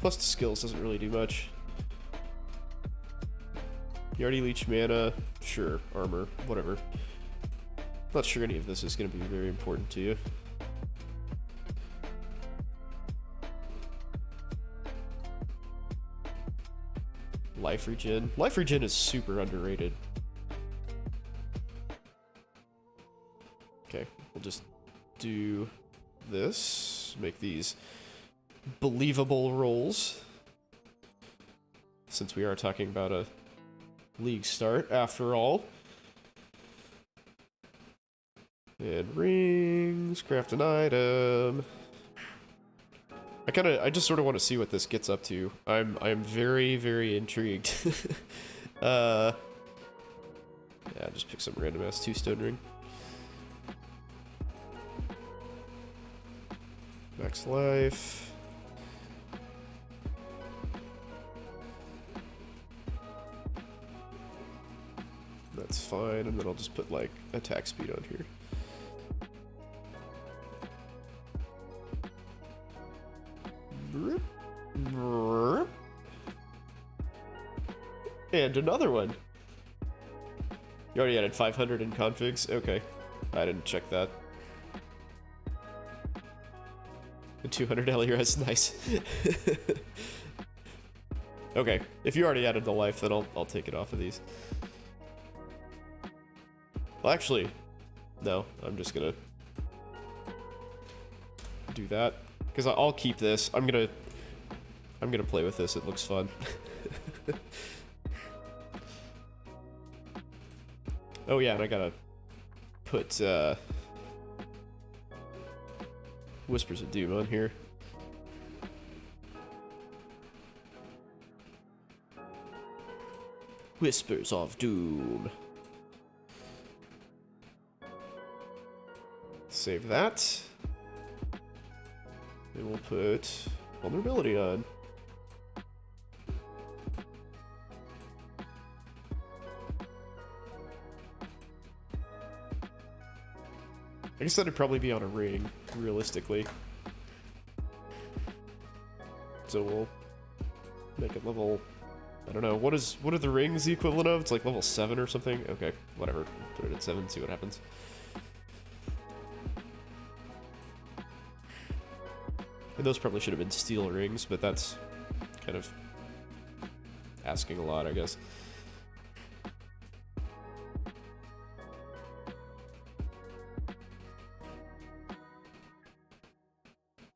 Plus to skills doesn't really do much. You already leech mana. Sure, armor, whatever. Not sure any of this is going to be very important to you. Life regen. Life regen is super underrated. Okay, we'll just do this. Make these believable rolls. Since we are talking about a league start, after all. And rings, craft an item. I just sort of want to see what this gets up to. I'm very, very intrigued. Yeah, just pick some random ass 2-stone ring. Max life. That's fine, and then I'll just put like attack speed on here. And another one. You already added 500 in configs? Okay. I didn't check that. The 200 LERS, nice. Okay, if you already added the life, then I'll take it off of these. Well, actually, no, I'm just gonna do that. Because I'll keep this. I'm gonna play with this, it looks fun. Oh yeah, and I gotta put Whispers of Doom on here. Whispers of Doom. Save that. And we'll put vulnerability on. I guess that'd probably be on a ring, realistically. So we'll make it level, I don't know, what are the rings the equivalent of? It's like level 7 or something? Okay, whatever. Put it at 7, see what happens. And those probably should have been steel rings, but that's kind of asking a lot, I guess.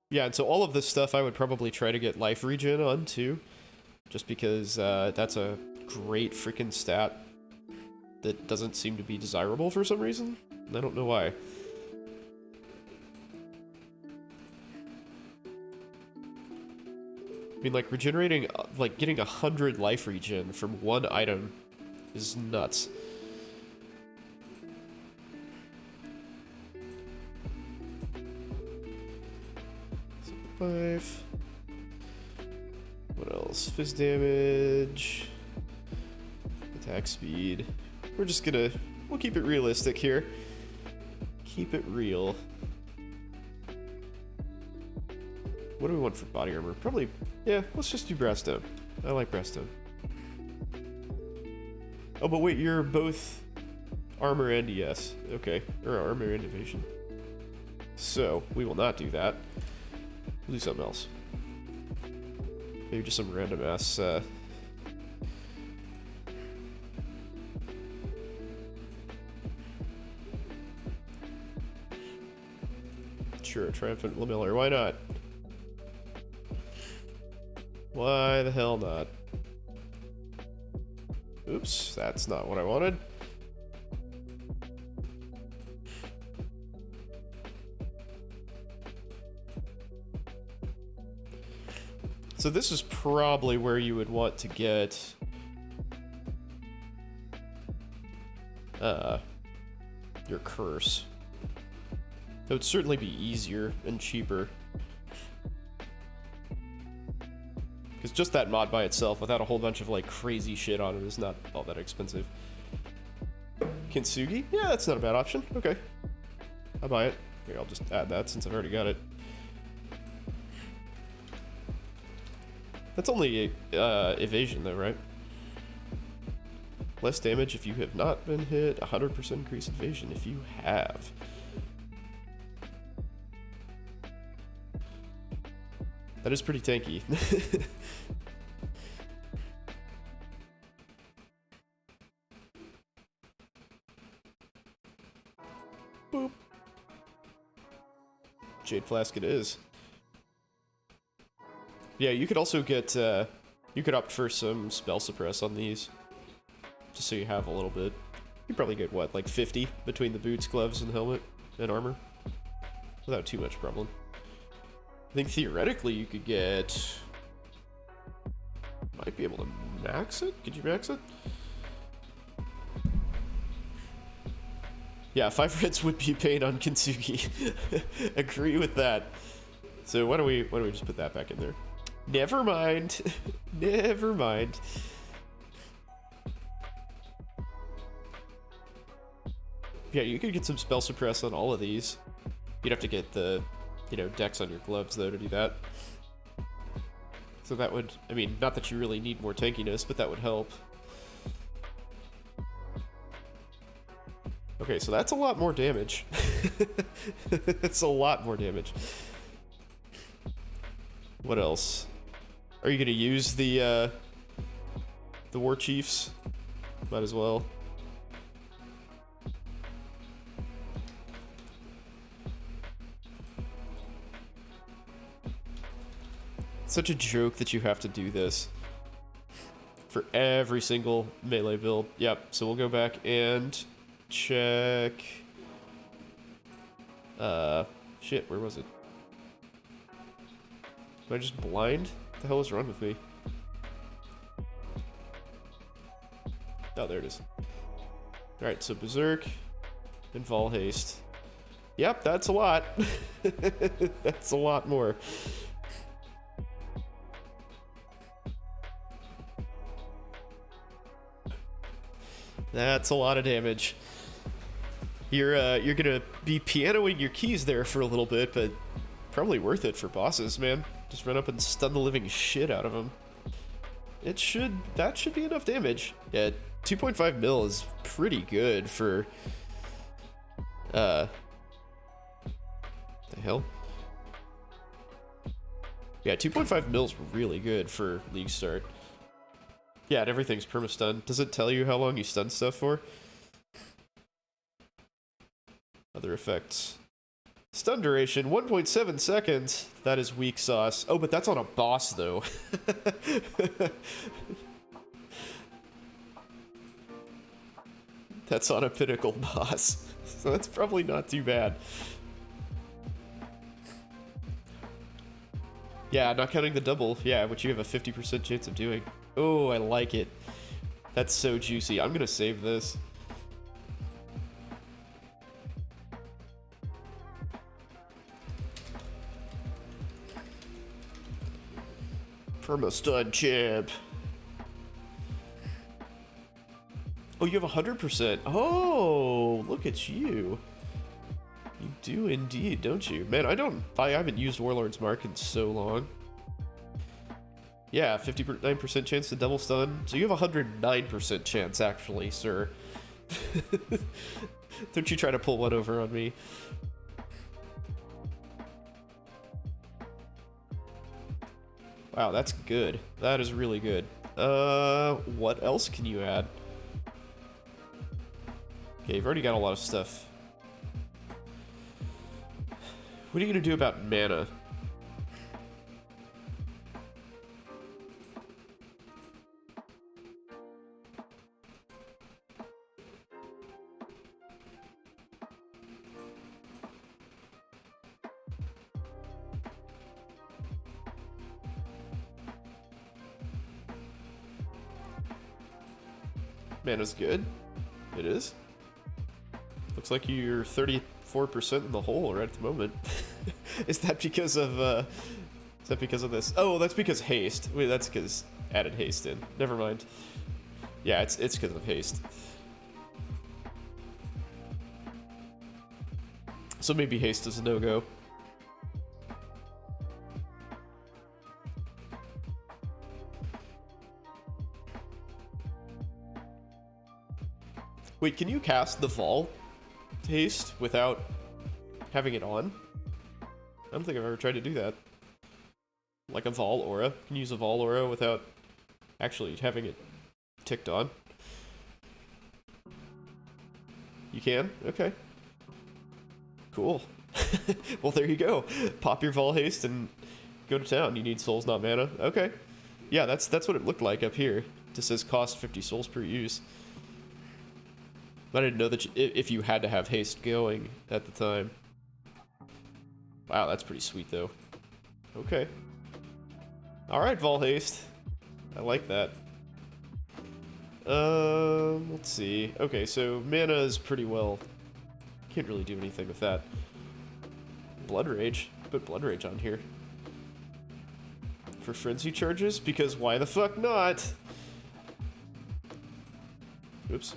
Yeah, and so all of this stuff I would probably try to get life regen on, too. Just because that's a great freaking stat that doesn't seem to be desirable for some reason. I don't know why. I mean, like, regenerating, like, getting 100 life regen from one item is nuts. Five. What else? Fizz damage. Attack speed. We're just gonna... We'll keep it realistic here. Keep it real. What do we want for body armor? Probably... Yeah, let's just do brass stone. I like brass stone. Oh, but wait, you're both armor and ES. Okay. Or armor and evasion. So, we will not do that. We'll do something else. Maybe just some random ass, Sure, Triumphant Lamellar, why not? Why the hell not? Oops, that's not what I wanted. So this is probably where you would want to get your curse. It would certainly be easier and cheaper. Because just that mod by itself, without a whole bunch of like crazy shit on it, is not all that expensive. Kintsugi? Yeah, that's not a bad option. Okay. I'll buy it. Here, I'll just add that since I've already got it. That's only evasion though, right? Less damage if you have not been hit, 100% increase evasion if you have. That is pretty tanky. Boop. Jade Flask it is. Yeah, you could also get, you could opt for some spell suppress on these. Just so you have a little bit. You probably get, what, like 50 between the boots, gloves, and helmet, and armor? Without too much problem. I think theoretically you could get... Might be able to max it? Could you max it? Yeah, 5 reds would be pain on Kintsugi. Agree with that. So why don't we just put that back in there? Never mind. Never mind. Yeah, you could get some spell suppress on all of these. You'd have to get the, you know, dex on your gloves though to do that. So that would, I mean, not that you really need more tankiness, but that would help. Okay, so that's a lot more damage. That's a lot more damage. What else? Are you gonna use the War Chiefs? Might as well. It's such a joke that you have to do this for every single melee build. Yep, so we'll go back and check. Shit, where was it? Am I just blind? What the hell is wrong with me? Oh, there it is. Alright, so Berserk and Vol Haste. Yep, that's a lot. That's a lot more. That's a lot of damage. You're gonna be pianoing your keys there for a little bit, but probably worth it for bosses, man. Just run up and stun the living shit out of them. That should be enough damage. Yeah, 2.5 mil is pretty good for, the hell? Yeah, 2.5 mil is really good for League Start. Yeah, and everything's perma-stun. Does it tell you how long you stun stuff for? Other effects. Stun duration, 1.7 seconds. That is weak sauce. Oh, but that's on a boss, though. That's on a pinnacle boss. So that's probably not too bad. Yeah, not counting the double. Yeah, which you have a 50% chance of doing. Oh, I like it. That's so juicy. I'm gonna save this. Perma-stun champ. Oh, you have 100%. Oh, look at you. You do indeed, don't you? Man, I haven't used Warlord's Mark in so long. Yeah, 59% chance to double stun. So you have a 109% chance, actually, sir. Don't you try to pull one over on me. Wow, that's good. That is really good. What else can you add? Okay, you've already got a lot of stuff. What are you gonna do about mana? Mana's good. It is. Looks like you're 34% in the hole right at the moment. Is that because of this? Oh, that's because haste. Wait, that's because added haste in. Never mind. Yeah, it's because of haste. So maybe haste is a no-go. Wait, can you cast the Vol haste without having it on? I don't think I've ever tried to do that. Like a Vol aura. Can you use a Vol aura without actually having it ticked on? You can? Okay. Cool. Well, there you go. Pop your Vol haste and go to town. You need souls, not mana. Okay. Yeah, that's what it looked like up here. It just says cost 50 souls per use. I didn't know that if you had to have haste going at the time. Wow, that's pretty sweet, though. Okay. Alright, Vol haste. I like that. Let's see. Okay, so mana is pretty well... Can't really do anything with that. Blood Rage. Put Blood Rage on here. For frenzy charges? Because why the fuck not? Oops.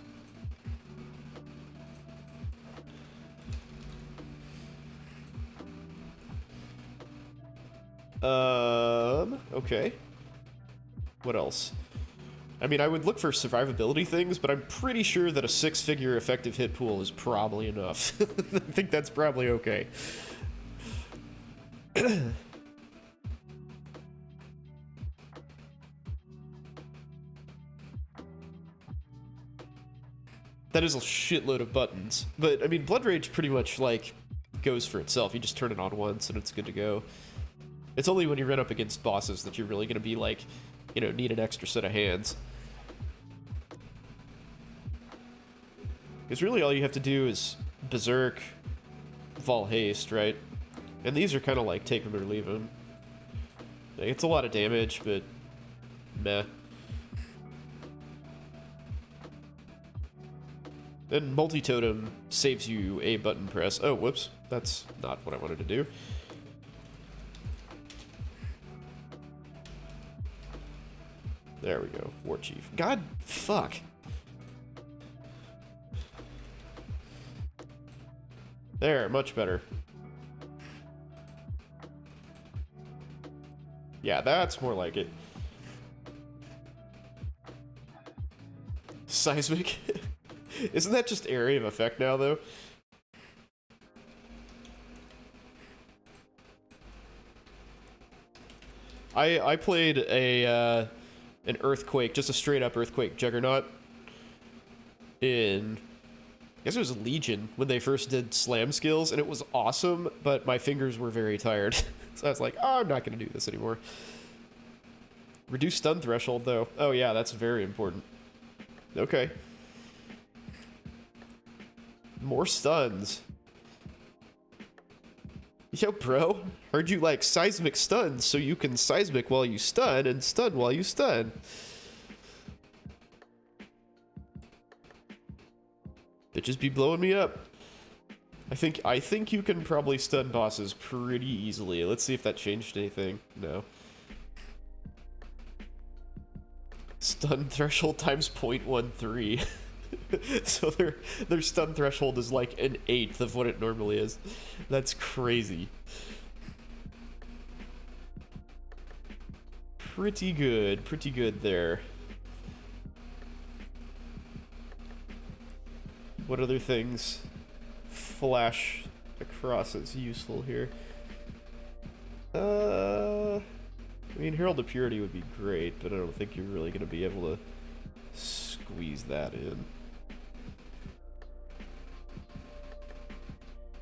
Okay. What else? I mean, I would look for survivability things, but I'm pretty sure that a 6-figure effective hit pool is probably enough. I think that's probably okay. That is a shitload of buttons. But, I mean, Blood Rage pretty much, like, goes for itself. You just turn it on once and it's good to go. It's only when you run up against bosses that you're really going to be like, you know, need an extra set of hands. Because really all you have to do is Berserk, Vol Haste, right? And these are kind of like take them or leave them. Like, it's a lot of damage, but meh. Then Multi-Totem saves you a button press. Oh, whoops. That's not what I wanted to do. There we go. War Chief. God, fuck. There, much better. Yeah, that's more like it. Seismic? Isn't that just area of effect now, though? I played a an earthquake, just a straight up earthquake juggernaut in, I guess it was Legion when they first did slam skills, and it was awesome, but my fingers were very tired. So I was like, oh, I'm not going to do this anymore. Reduce stun threshold, though. Oh, yeah, that's very important. Okay. More stuns. Yo, bro. Heard you like seismic stuns, so you can seismic while you stun and stun while you stun. Bitches be blowing me up. I think you can probably stun bosses pretty easily. Let's see if that changed anything. No. Stun threshold times 0.13. So their stun threshold is like an 1/8 of what it normally is. That's crazy. Pretty good there. What other things flash across as useful here? I mean, Herald of Purity would be great, but I don't think you're really going to be able to squeeze that in.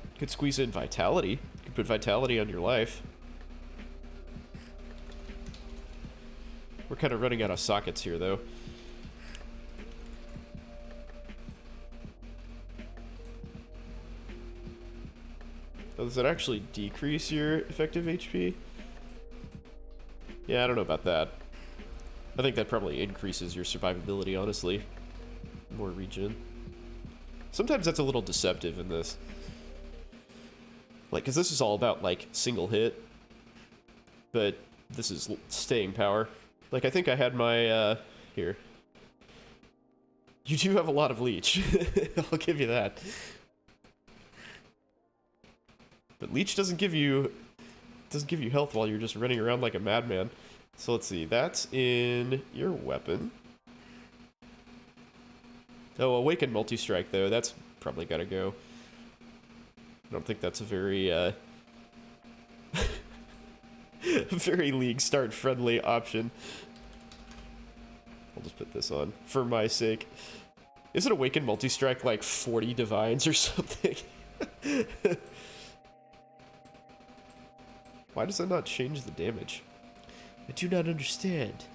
You could squeeze in Vitality. You could put Vitality on your life. We're kind of running out of sockets here, though. Oh, does that actually decrease your effective HP? Yeah, I don't know about that. I think that probably increases your survivability, honestly. More regen. Sometimes that's a little deceptive in this. Like, because this is all about, like, single hit. But this is staying power. Like, I think I had my, here. You do have a lot of leech. I'll give you that. But leech doesn't give you health while you're just running around like a madman. So let's see, that's in your weapon. Oh, Awaken Multi-Strike, though, that's probably gotta go. I don't think that's a very, very League Start friendly option. I'll just put this on, for my sake. Isn't Awaken Multi-Strike like 40 divines or something? Why does that not change the damage? I do not understand.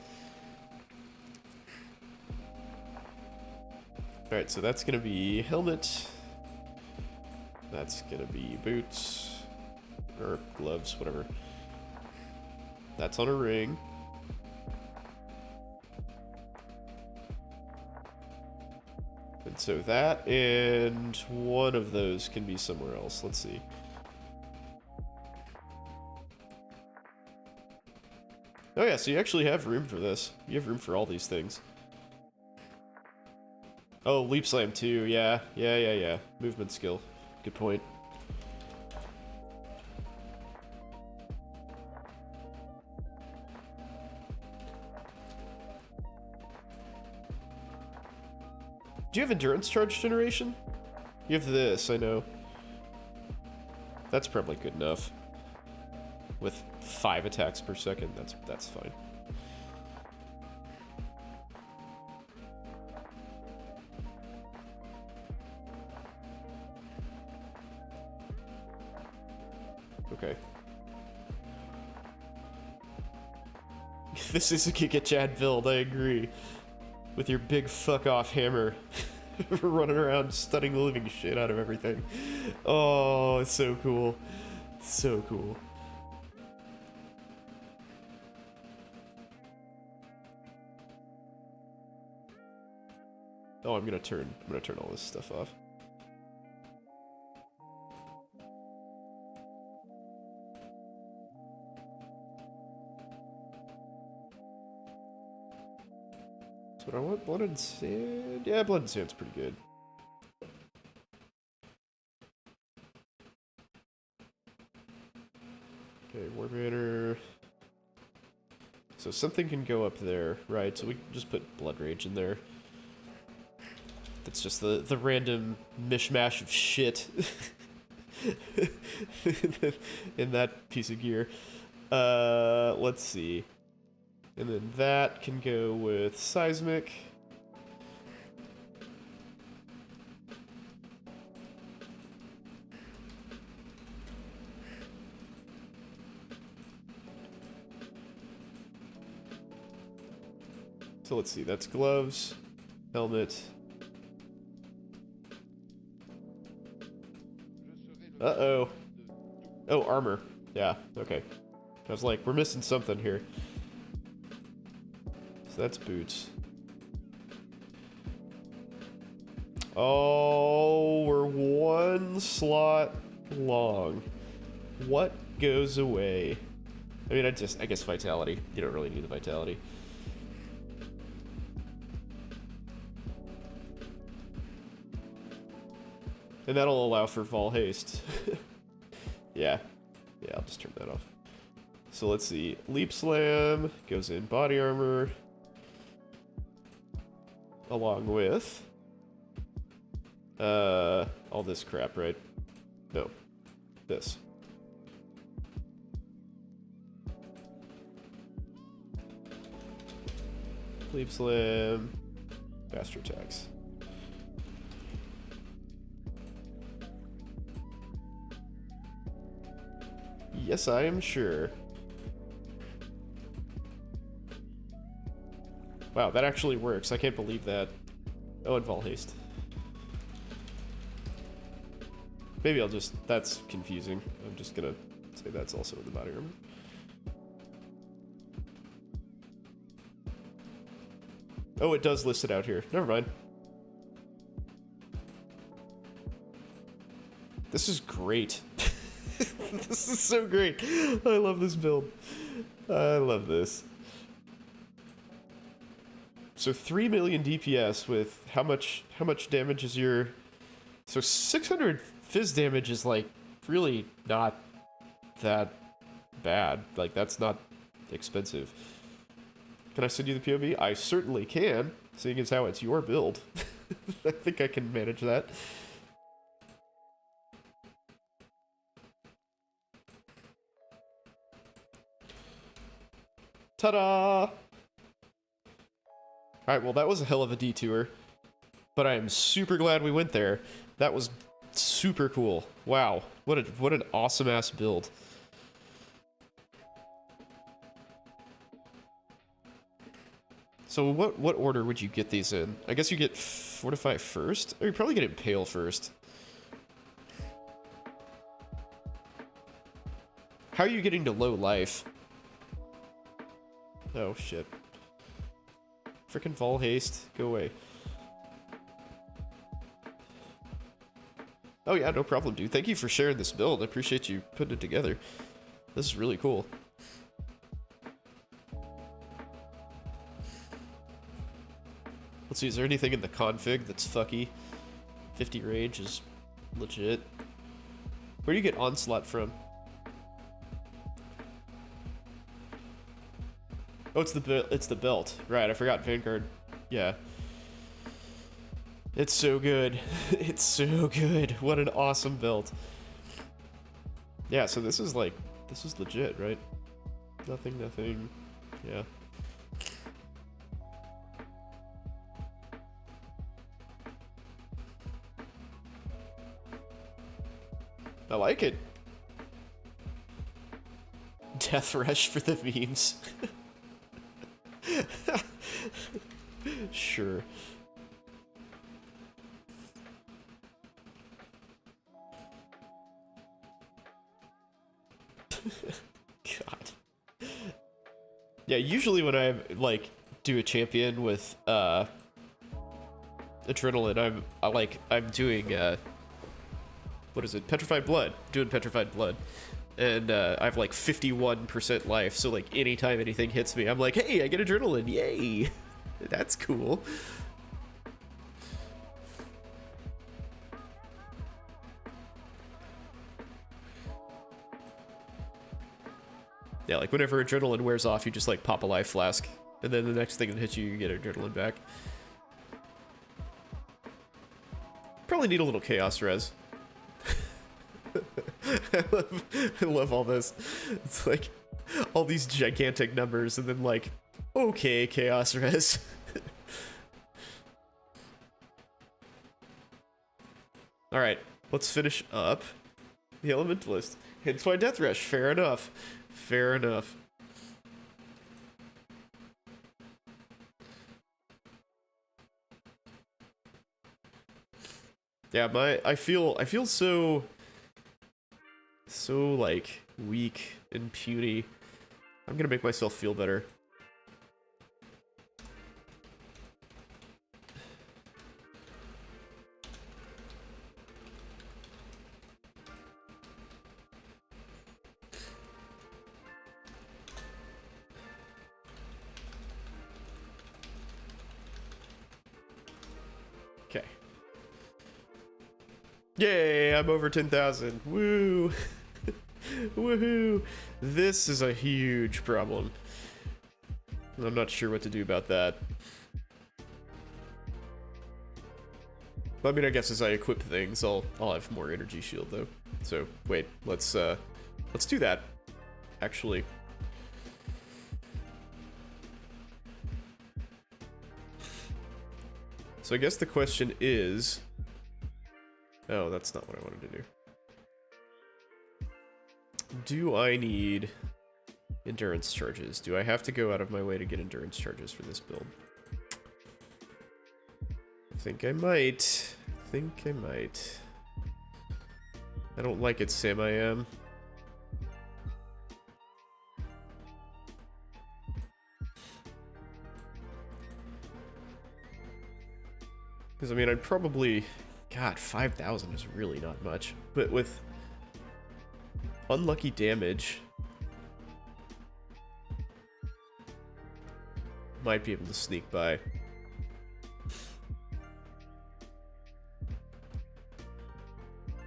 Alright, so that's gonna be helmet. That's gonna be boots. Or gloves, whatever. That's on a ring. And so that and one of those can be somewhere else. Let's see. Oh yeah, so you actually have room for this. You have room for all these things. Oh, Leap Slam too, yeah. Yeah. Movement skill. Good point. Do you have Endurance Charge Generation? You have this, I know. That's probably good enough. With 5 attacks per second, that's fine. Okay. This is a Giga Chad build, I agree. With your big fuck off hammer. Running around stunning the living shit out of everything. Oh, it's so cool. So cool. Oh, I'm gonna turn all this stuff off. That's what I want. Blood and Sand. Yeah, Blood and Sand's pretty good. Okay, War Banner. So something can go up there, right? So we can just put Blood Rage in there. That's just the random mishmash of shit in that piece of gear. Let's see. And then that can go with seismic. So let's see, that's gloves, helmet. Uh-oh. Oh, armor. Yeah, okay. I was like, we're missing something here. So that's boots. Oh, we're one slot long. What goes away? I mean, I guess vitality. You don't really need the vitality. And that'll allow for Vol Haste. Yeah. Yeah, I'll just turn that off. So let's see. Leap Slam goes in body armor. Along with... all this crap, right? No. This. Leap Slam. Faster attacks. Yes, I am sure. Wow, that actually works. I can't believe that. Oh, and Vol Haste. Maybe I'll just... That's confusing. I'm just gonna say that's also in the body armor. Oh, it does list it out here. Never mind. This is great. This is so great. I love this build. I love this. So 3 million DPS with how much damage is your... So 600 fizz damage is like really not that bad. Like that's not expensive. Can I send you the PoB? I certainly can, seeing as how it's your build. I think I can manage that. Ta-da! Alright, well that was a hell of a detour. But I am super glad we went there. That was super cool. Wow. What an awesome-ass build. So what order would you get these in? I guess you get Fortify first? Or you probably get Impale first. How are you getting to low life? Oh, shit. Frickin' Vol Haste. Go away. Oh yeah, no problem, dude. Thank you for sharing this build. I appreciate you putting it together. This is really cool. Let's see, is there anything in the config that's fucky? 50 rage is legit. Where do you get Onslaught from? Oh, it's the belt. Right, I forgot Vanguard. Yeah. It's so good. It's so good. What an awesome belt. Yeah, so this is legit, right? Nothing. Yeah. I like it. Death Rush for the memes. Sure. God. Yeah, usually when I like do a champion with adrenaline, I'm doing what is it? Petrified Blood. Doing Petrified Blood. And I have like 51% life, so like anytime anything hits me, I'm like, hey, I get adrenaline, yay! That's cool. Yeah, like whenever adrenaline wears off, you just like pop a life flask, and then the next thing that hits you, you get adrenaline back. Probably need a little chaos res. I love all this. It's like all these gigantic numbers, and then like Okay, Chaos Res. Alright, let's finish up the Elementalist. Hits by Death Rush, fair enough. Fair enough. Yeah, I feel so like weak and puny. I'm gonna make myself feel better. Okay. Yay, I'm over 10,000. Woo! Woohoo! This is a huge problem. I'm not sure what to do about that. I mean, I guess as I equip things, I'll have more energy shield though. So wait, let's do that. Actually. So I guess the question is... Oh, that's not what I wanted to do. Do I need endurance charges? Do I have to go out of my way to get endurance charges for this build? I think I might. I don't like it, Sam, I am. Because, I mean, I'd probably... God, 5,000 is really not much. But with unlucky damage, might be able to sneak by.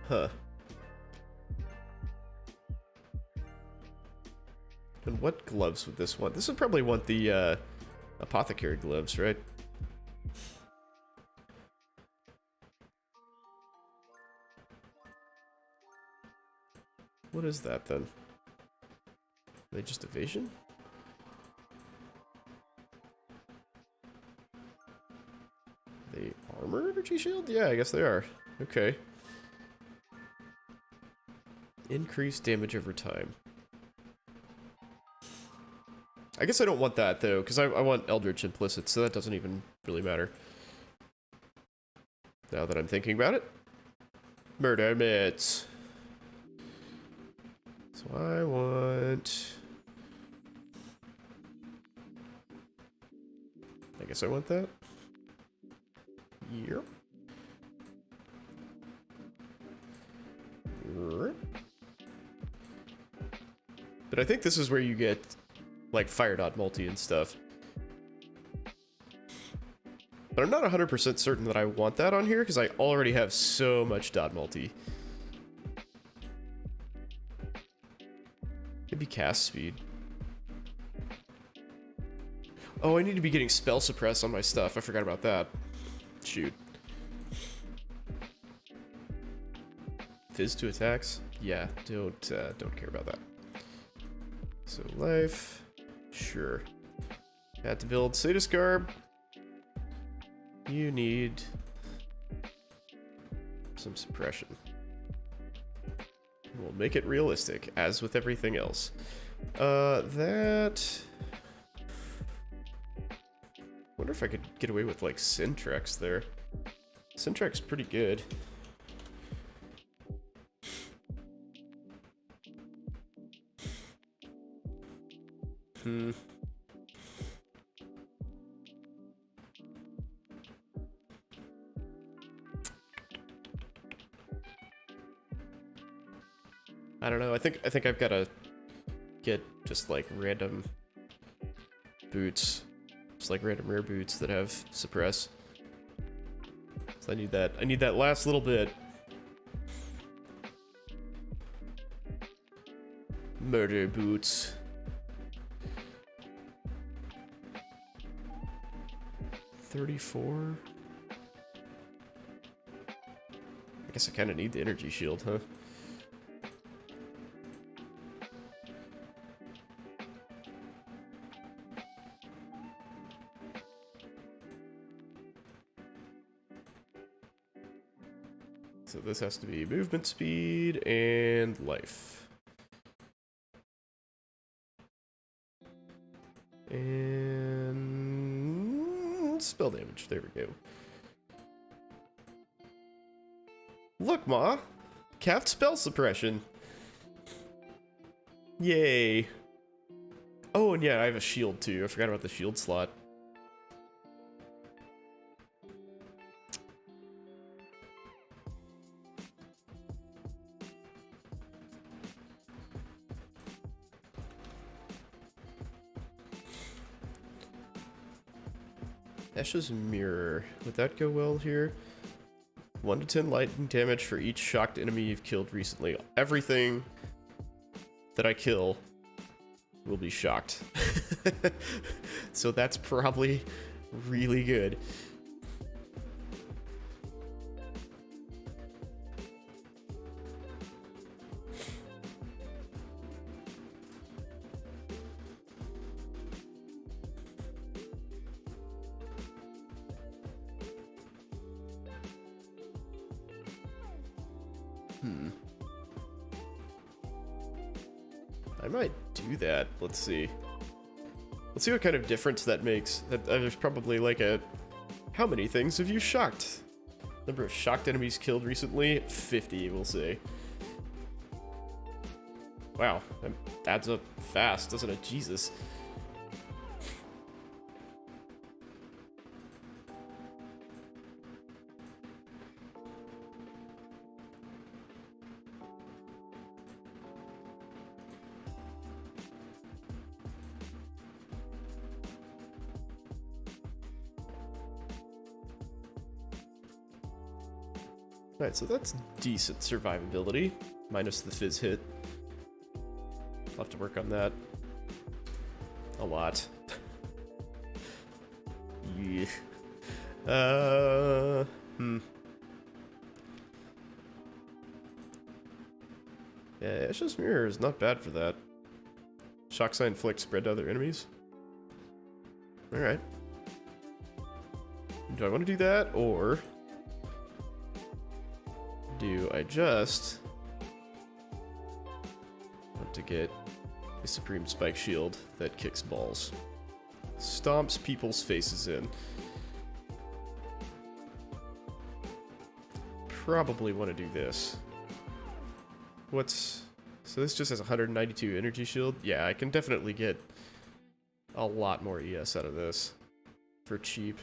Huh. And what gloves would this want? This would probably want the apothecary gloves, right? What is that then? Are they just evasion? Are they armor energy shield? Yeah, I guess they are. Okay. Increased damage over time. I guess I don't want that though, because I want Eldritch Implicit, so that doesn't even really matter. Now that I'm thinking about it. Murder mitts. So I want... I guess I want that. Yep. But I think this is where you get, like, Fire Dot multi and stuff. But I'm not 100% certain that I want that on here, because I already have so much dot multi. Maybe cast speed. Oh, I need to be getting spell suppress on my stuff. I forgot about that. Shoot. Fizz to attacks? Yeah, don't care about that. So life, sure. Had to build Sadist Garb. You need some suppression. We'll make it realistic, as with everything else. That... Wonder if I could get away with, like, Syntrex there. Syntrex pretty good. I don't know. I think I've got to get just like random boots, just like random rare boots that have suppress. So I need that. I need that last little bit. Murder boots. $34. I guess I kind of need the energy shield, huh? So this has to be movement speed and life. And spell damage. There we go. Look, Ma! Capped spell suppression. Yay. Oh, and yeah, I have a shield too. I forgot about the shield slot. Esha's Mirror. Would that go well here? 1 to 10 lightning damage for each shocked enemy you've killed recently. Everything that I kill will be shocked. So that's probably really good. I might do that. Let's see. Let's see what kind of difference that makes. There's probably like a... How many things have you shocked? Number of shocked enemies killed recently? 50, we'll see. Wow, that adds up fast, doesn't it? Jesus. Alright, so that's decent survivability, minus the fizz hit. I'll have to work on that a lot. Yeah. Yeah, Esha's Mirror is not bad for that. Shock Sign Flick spread to other enemies. Alright. Do I want to do that, or... do I just want to get a Supreme Spike Shield that kicks balls? Stomps people's faces in. Probably want to do this. What's... so this just has 192 energy shield? Yeah, I can definitely get a lot more ES out of this for cheap.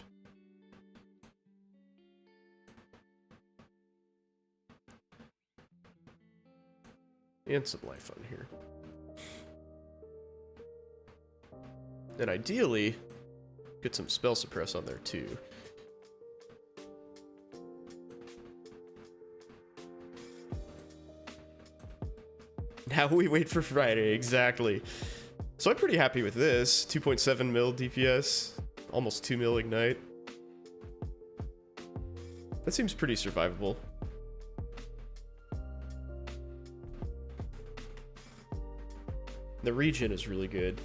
And some life on here. And ideally, get some spell suppress on there too. Now we wait for Friday, exactly. So I'm pretty happy with this. 2.7 mil DPS, almost 2 mil ignite. That seems pretty survivable. The regen is really good.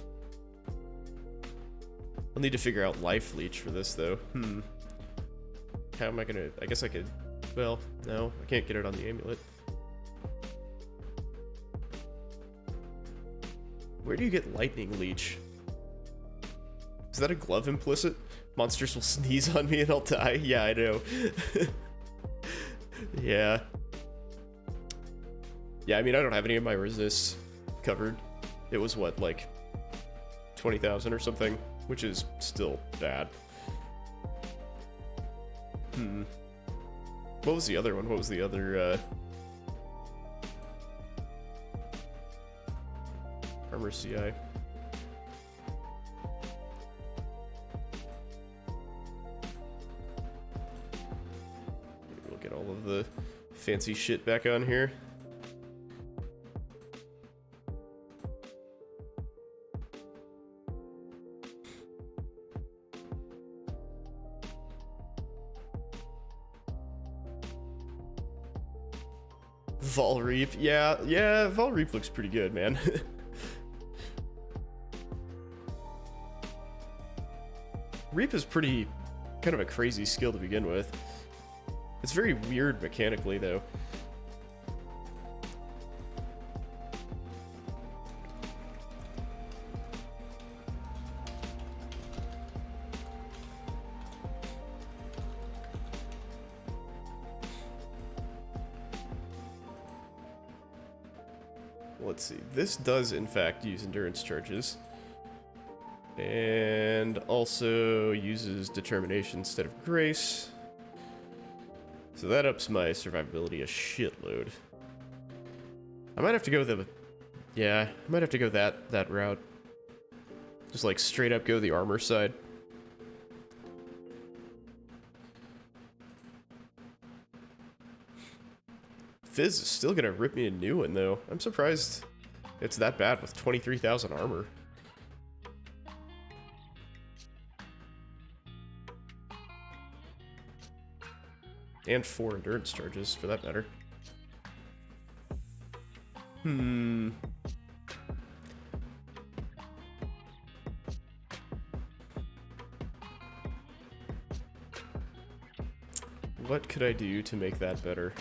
I'll need to figure out life leech for this though. How am I gonna... I guess I could... well, no, I can't get it on the amulet. Where do you get lightning leech? Is that a glove implicit? Monsters will sneeze on me and I'll die? Yeah, I know. Yeah. Yeah, I mean, I don't have any of my resists covered. It was what, like 20,000 or something, which is still bad. What was the other one? What was the other armor CI? We'll get all of the fancy shit back on here. Vol Reap, yeah, Vol Reap looks pretty good, man. Reap is pretty, kind of a crazy skill to begin with. It's very weird mechanically, though. Let's see. This does, in fact, use endurance charges. And also uses determination instead of grace. So that ups my survivability a shitload. I might have to go the... Yeah, I might have to go that route. Just like straight up go the armor side. Fizz is still gonna rip me a new one, though. I'm surprised it's that bad with 23,000 armor. And 4 endurance charges, for that matter. What could I do to make that better?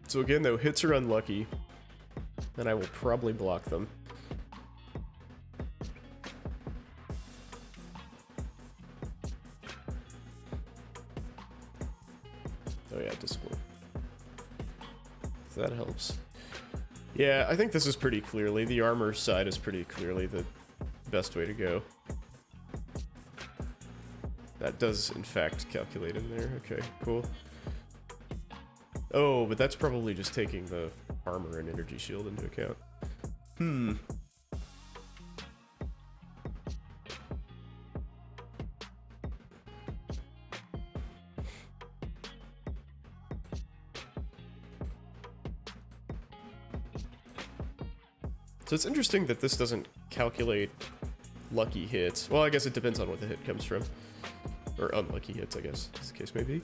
So again, though, hits are unlucky, and I will probably block them. Oh yeah, discipline. So that helps. Yeah, I think this is pretty clearly, the armor side is pretty clearly the best way to go. That does, in fact, calculate in there. Okay, cool. Oh, but that's probably just taking the armor and energy shield into account. So it's interesting that this doesn't calculate lucky hits. Well, I guess it depends on what the hit comes from. Or unlucky hits, I guess, as the case may be.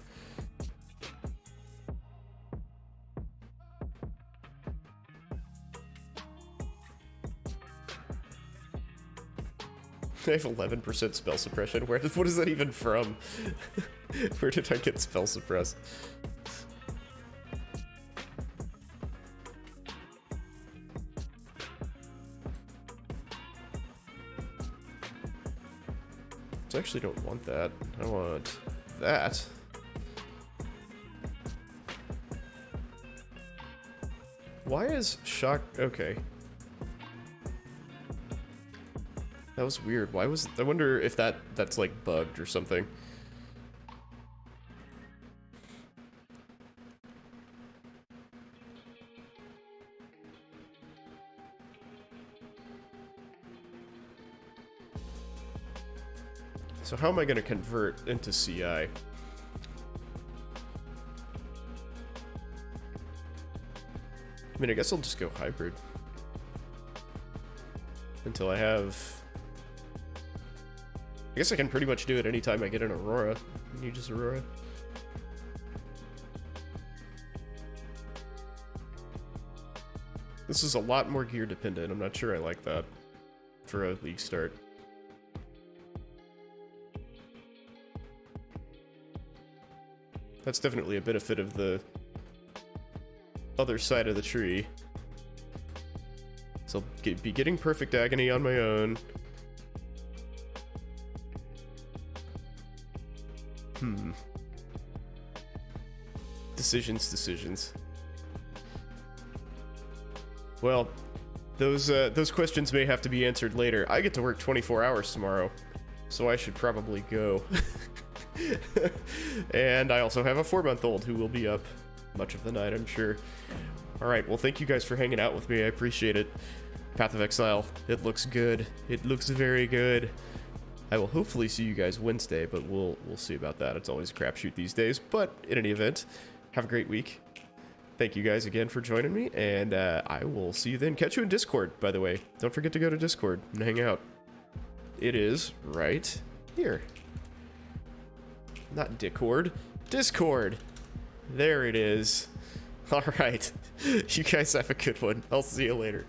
I have 11% spell suppression. What is that even from? Where did I get spell suppressed? I actually don't want that. I want that. Why is shock... Okay. That was weird. Why was... I wonder if that's like bugged or something. So how am I going to convert into CI? I mean, I guess I'll just go hybrid. Until I have... I guess I can pretty much do it anytime I get an Aurora. You just Aurora. This is a lot more gear dependent. I'm not sure I like that for a league start. That's definitely a benefit of the other side of the tree. So I'll be getting perfect agony on my own. Decisions. Well, those questions may have to be answered later. I get to work 24 hours tomorrow, so I should probably go. And I also have a 4-month-old who will be up much of the night, I'm sure. Alright, well, thank you guys for hanging out with me. I appreciate it. Path of Exile, it looks good. It looks very good. I will hopefully see you guys Wednesday, but we'll see about that. It's always a crapshoot these days. But in any event, have a great week. Thank you guys again for joining me, and I will see you then. Catch you in Discord, by the way. Don't forget to go to Discord and hang out. It is right here. Not Discord. Discord! There it is. Alright. You guys have a good one. I'll see you later.